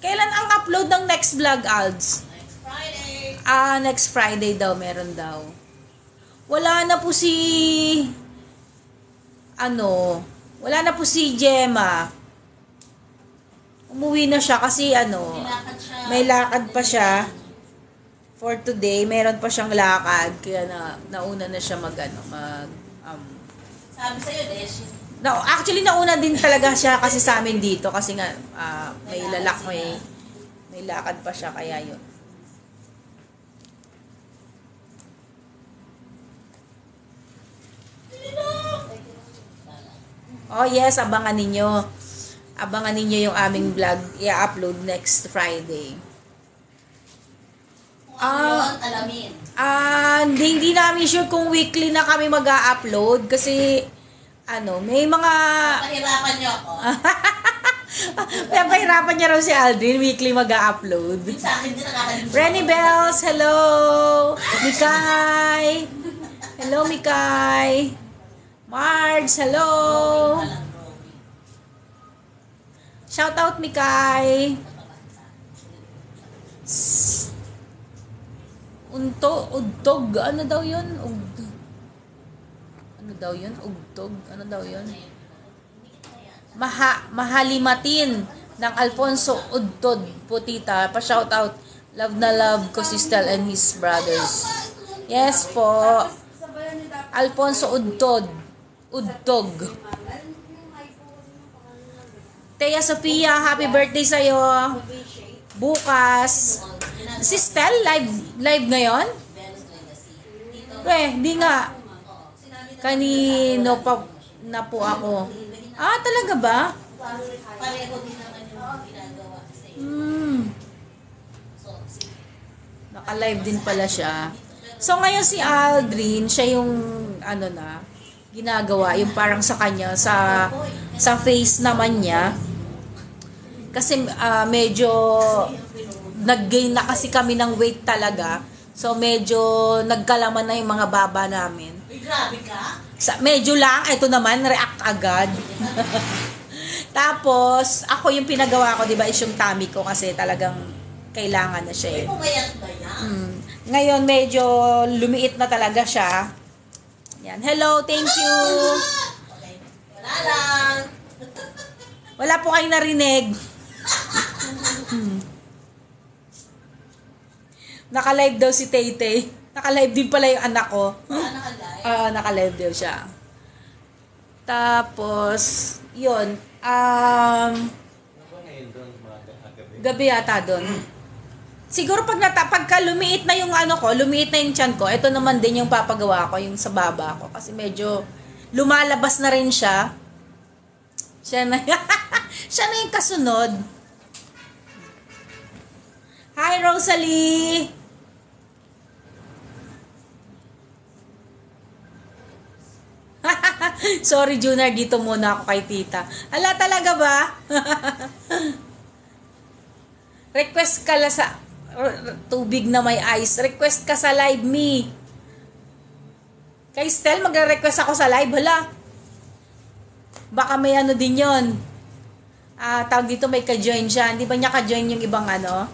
Kailan ang upload ng next vlog, Alds? Next Friday. Next Friday daw, meron daw. Wala na po si Gemma. Umuwi na siya kasi may lakad pa siya for today. Meron pa siyang lakad kaya nauna na siya Sabi sa'yo, Desh. Actually nauna din talaga siya kasi sa amin dito kasi nga may lakad pa siya kaya yun. Oh yes, abangan ninyo. Abangan ninyo yung aming vlog. I-upload next Friday. Alamin. Hindi namin sure kung weekly na kami mag-upload kasi may mga Pahirapan niyo ako. pahirapan niya raw si Aldrin weekly mag-upload. Sa akin din nakakalimutan. Renny Bells, hello. Mikay. Hello Mikay. Marge, hello. Shout out Mikay. Ugtog. Ano daw yun? Mahalimatin ng Alfonso Udtod Putita. Pa-shout out. Love na love ko si Stel and his brothers. Yes po. Alfonso Udtog. Teya Sofia, happy birthday sa'yo. Bukas. Si Stel, live ngayon? Di nga. Kanino pa na po ako. Talaga ba? Pareho din naman yung ginagawa sa iyo. Naka-live din pala siya. So, ngayon si Aldrin, siya yung ginagawa, yung parang sa kanya, sa face naman niya. Kasi medyo nag-gain na kasi kami ng weight talaga. So, medyo nagkalaman na yung mga baba namin. Uy, grabe ka. Medyo lang, ito naman, react agad. Tapos, ako yung pinagawa ko, di ba, is yung tummy ko kasi talagang kailangan na siya. Pumayat ba yan? Ngayon, medyo lumiit na talaga siya. Yan. Hello, thank you. Okay. Wala lang. Wala po kayong narinig. Naka-live daw si Tay-Tay. Naka-live din pala yung anak ko. Nakalive. Oo, naka-live daw siya. Tapos, yun. Gabi yata doon. Siguro pagka lumiit na yung ano ko, lumiit na yung tiyan ko, ito naman din yung papagawa ko, yung sa baba ko. Kasi medyo lumalabas na rin siya. Siya na, siya na yung kasunod. Hi, Rosalie! Sorry, Junar, dito muna ako kay tita. Ala, talaga ba? Request ka la sa tubig na may ice. Request ka sa live me. Kay Stel, magre-request ako sa live. Hala. Baka may ano din yon. Tawag dito may ka-join siya. Hindi ba niya ka-join yung ibang ano?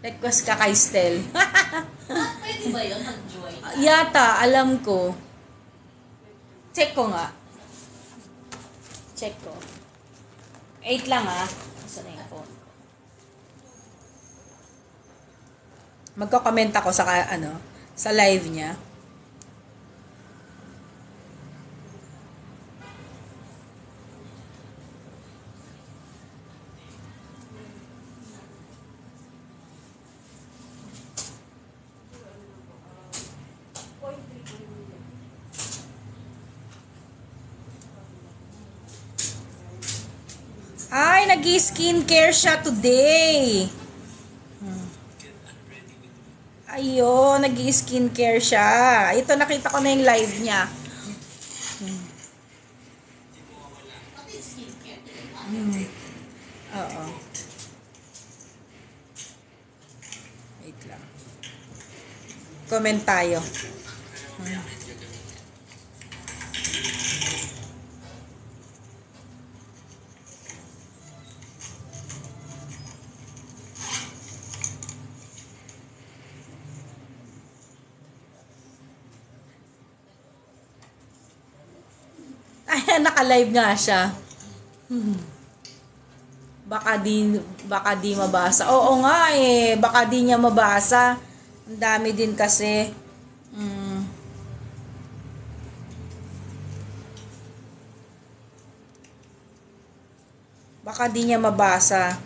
Request ka kay Stel. Pwede ba yun mag-join? Yata, alam ko. Check ko nga. Check ko. 8 lang Saan na yung phone? Magko-comment ako sa sa live niya. Ay, nag-skincare siya today. Ayun, nag-skincare siya. Ito, nakita ko na yung live niya. Oo. Wait lang. Comment tayo. Ay, naka-live nga siya. Baka di mabasa. Oo nga baka di niya mabasa. Ang dami din kasi. Baka di niya mabasa.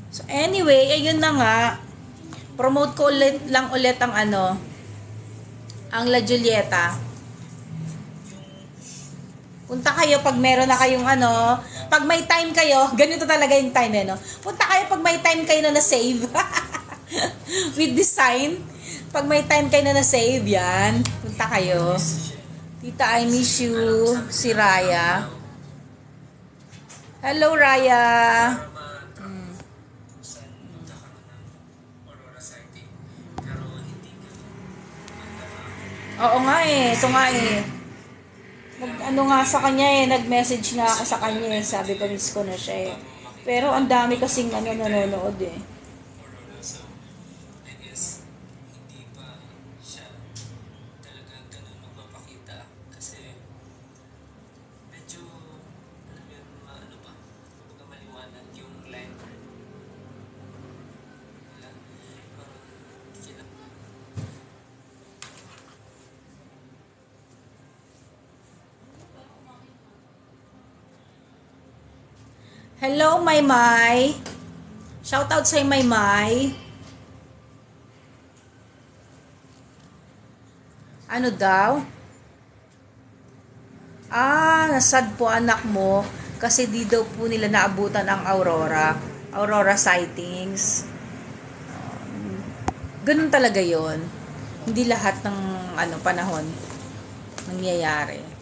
So anyway, ayun na nga. Promote ko ulit ang ang La Julieta. Punta kayo pag meron na kayong pag may time kayo, ganito talaga yung time no? Punta kayo pag may time kayo na na-save. With this sign, pag may time kayo na na-save yan, punta kayo. Tita, I miss you. Si Raya. Hello, Raya. Oo nga ito nga nga sa kanya nag-message nga ako sa kanya sabi ko miss ko na siya Pero ang dami kasing nanonood Hello, Maymay. Shout out sa Maymay. Ano daw? Nasad po anak mo kasi di daw po nila naabutan ang Aurora sightings. Ganun talaga yon. Hindi lahat ng panahon nangyayari.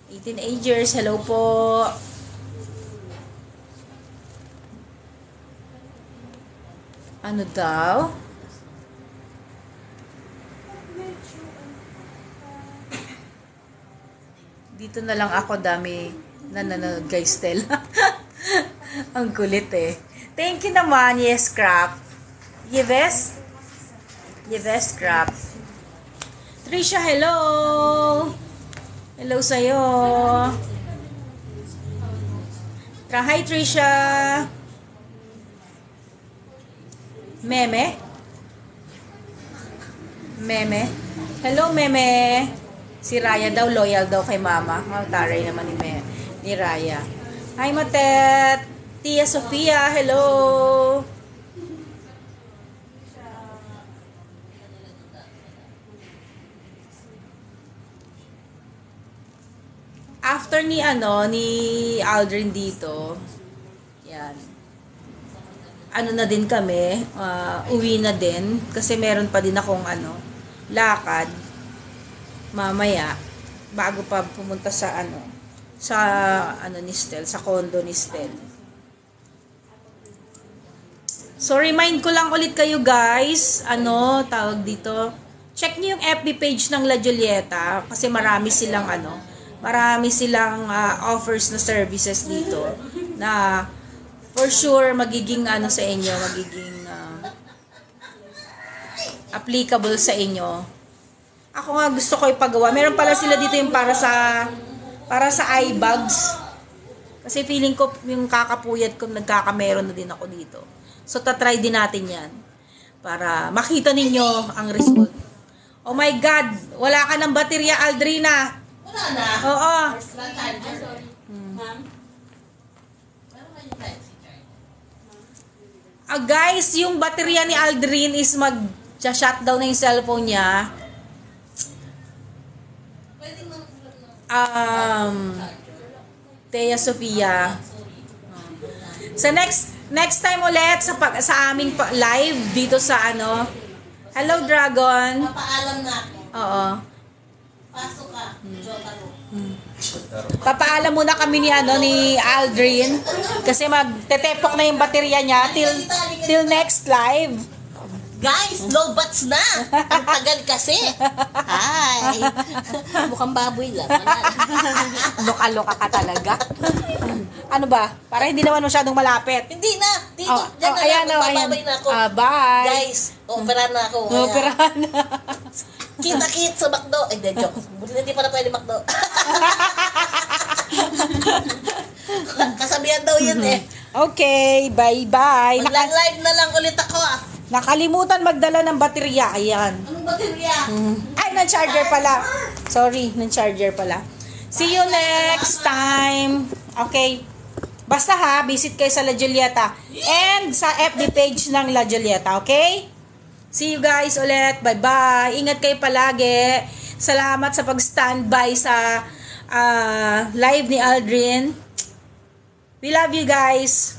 18agers, hello po. Ano daw? Dito na lang ako dami nanonood guys, Stel. Ang kulit Thank you naman, yes, Crap. Yes, Crap. Trisha, hello. Hello sa'yo. Hi, Trisha. Meme? Meme? Hello, Meme. Si Raya daw, loyal daw kay Mama. Taray naman ni Raya. Hi, Matet. Tia Sofia, hello. After ni Aldrin dito, yan. Ano na din kami, uwi na din kasi meron pa din akong lakad mamaya bago pa pumunta sa ni Stel, sa condo ni Stel. So remind ko lang ulit kayo guys, tawag dito, check niyo yung FB page ng La Julieta kasi marami silang offers na services dito na for sure magiging sa inyo, magiging applicable sa inyo. Ako nga gusto ko ipagawa. Meron pala sila dito yung para sa eye bags. Kasi feeling ko yung kakapuyat ko nagkakameron na din ako dito. So tatry din natin 'yan para makita ninyo ang result. Oh my God, wala ka ng baterya, Aldrina. Wala na. Oo. Guys, yung baterya ni Aldrin is mag-shutdown na yung cellphone niya. Tia Sofia. So next time ulit sa aming live dito sa Hello Dragon. Papaalam na ako. Oo. Pasok ka. Jotaro. Papaalam muna kami ni Aldrin kasi magtetepok na yung baterya niya till next live. Guys, low bats na. Ang tagal kasi. Hi. Mukhang baboy lang. Loka-loka ka talaga. Ano ba? Para hindi naman masyadong malapit. Hindi na. Dito. Diyan na ayan, lang. Magbababay na ako. Bye. Guys, opera na ako. Opera na. Kita-kit sa McDo. Hindi, joke. Hindi pa na pwede McDo. Kasabihan daw yun eh. Okay, bye-bye. Mag-live na lang ulit ako ah. Nakalimutan magdala ng baterya. Ayan. Anong baterya? Ay, ng-charger pala. Sorry, ng-charger pala. See you next time. Okay. Basta visit kayo sa La Julieta. And sa FB page ng La Julieta, okay? See you guys ulit. Bye-bye. Ingat kayo palagi. Salamat sa pag-standby sa live ni Aldrin. We love you guys.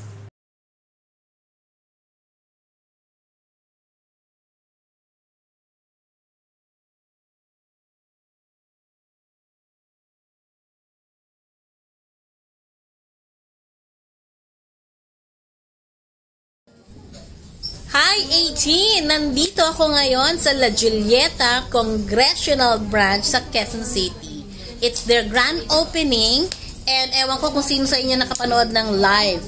Hi 18! Nandito ako ngayon sa La Julieta Congressional Branch sa Quezon City. It's their grand opening and ewan ko kung sino sa inyo nakapanood ng live.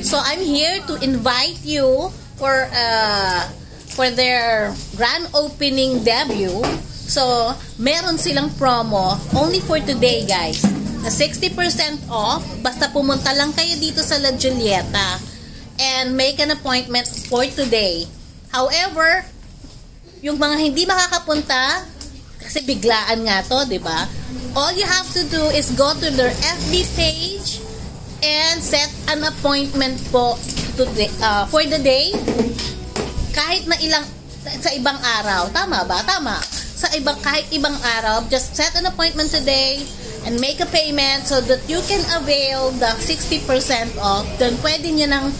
So I'm here to invite you for their grand opening debut. So meron silang promo only for today guys. Na 60% off basta pumunta lang kayo dito sa La Julieta and make an appointment for today. However, yung mga hindi makakapunta, kasi biglaan nga to, di ba? All you have to do is go to their FB page and set an appointment po for the day. Kahit na sa ibang araw. Tama ba? Tama. Kahit ibang araw, just set an appointment today and make a payment so that you can avail the 60% off. Then pwede nyo nang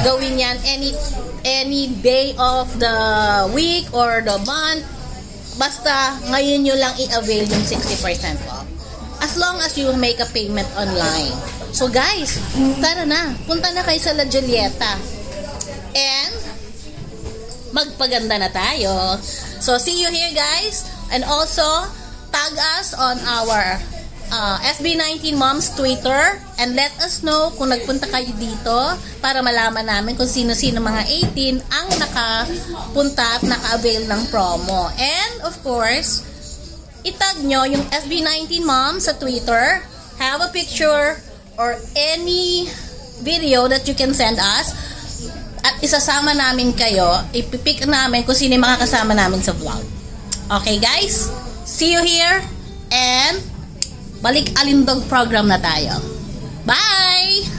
gawin yan any day of the week or the month. Basta ngayon nyo lang i-avail yung 60% off. As long as you make a payment online. So guys, tara na. Punta na kayo sa La Julieta. And magpaganda na tayo. So see you here guys. And also tag us on our SB19 Moms Twitter and let us know kung nagpunta kayo dito para malaman namin kung sino-sino mga 18 ang nakapunta at naka-avail ng promo. And of course, itag nyo yung FB19 Mom sa Twitter. Have a picture or any video that you can send us. At isasama namin kayo. Ipipick namin kung sino yung makakasama namin sa vlog. Okay guys? See you here. And balik Alindog program na tayo. Bye!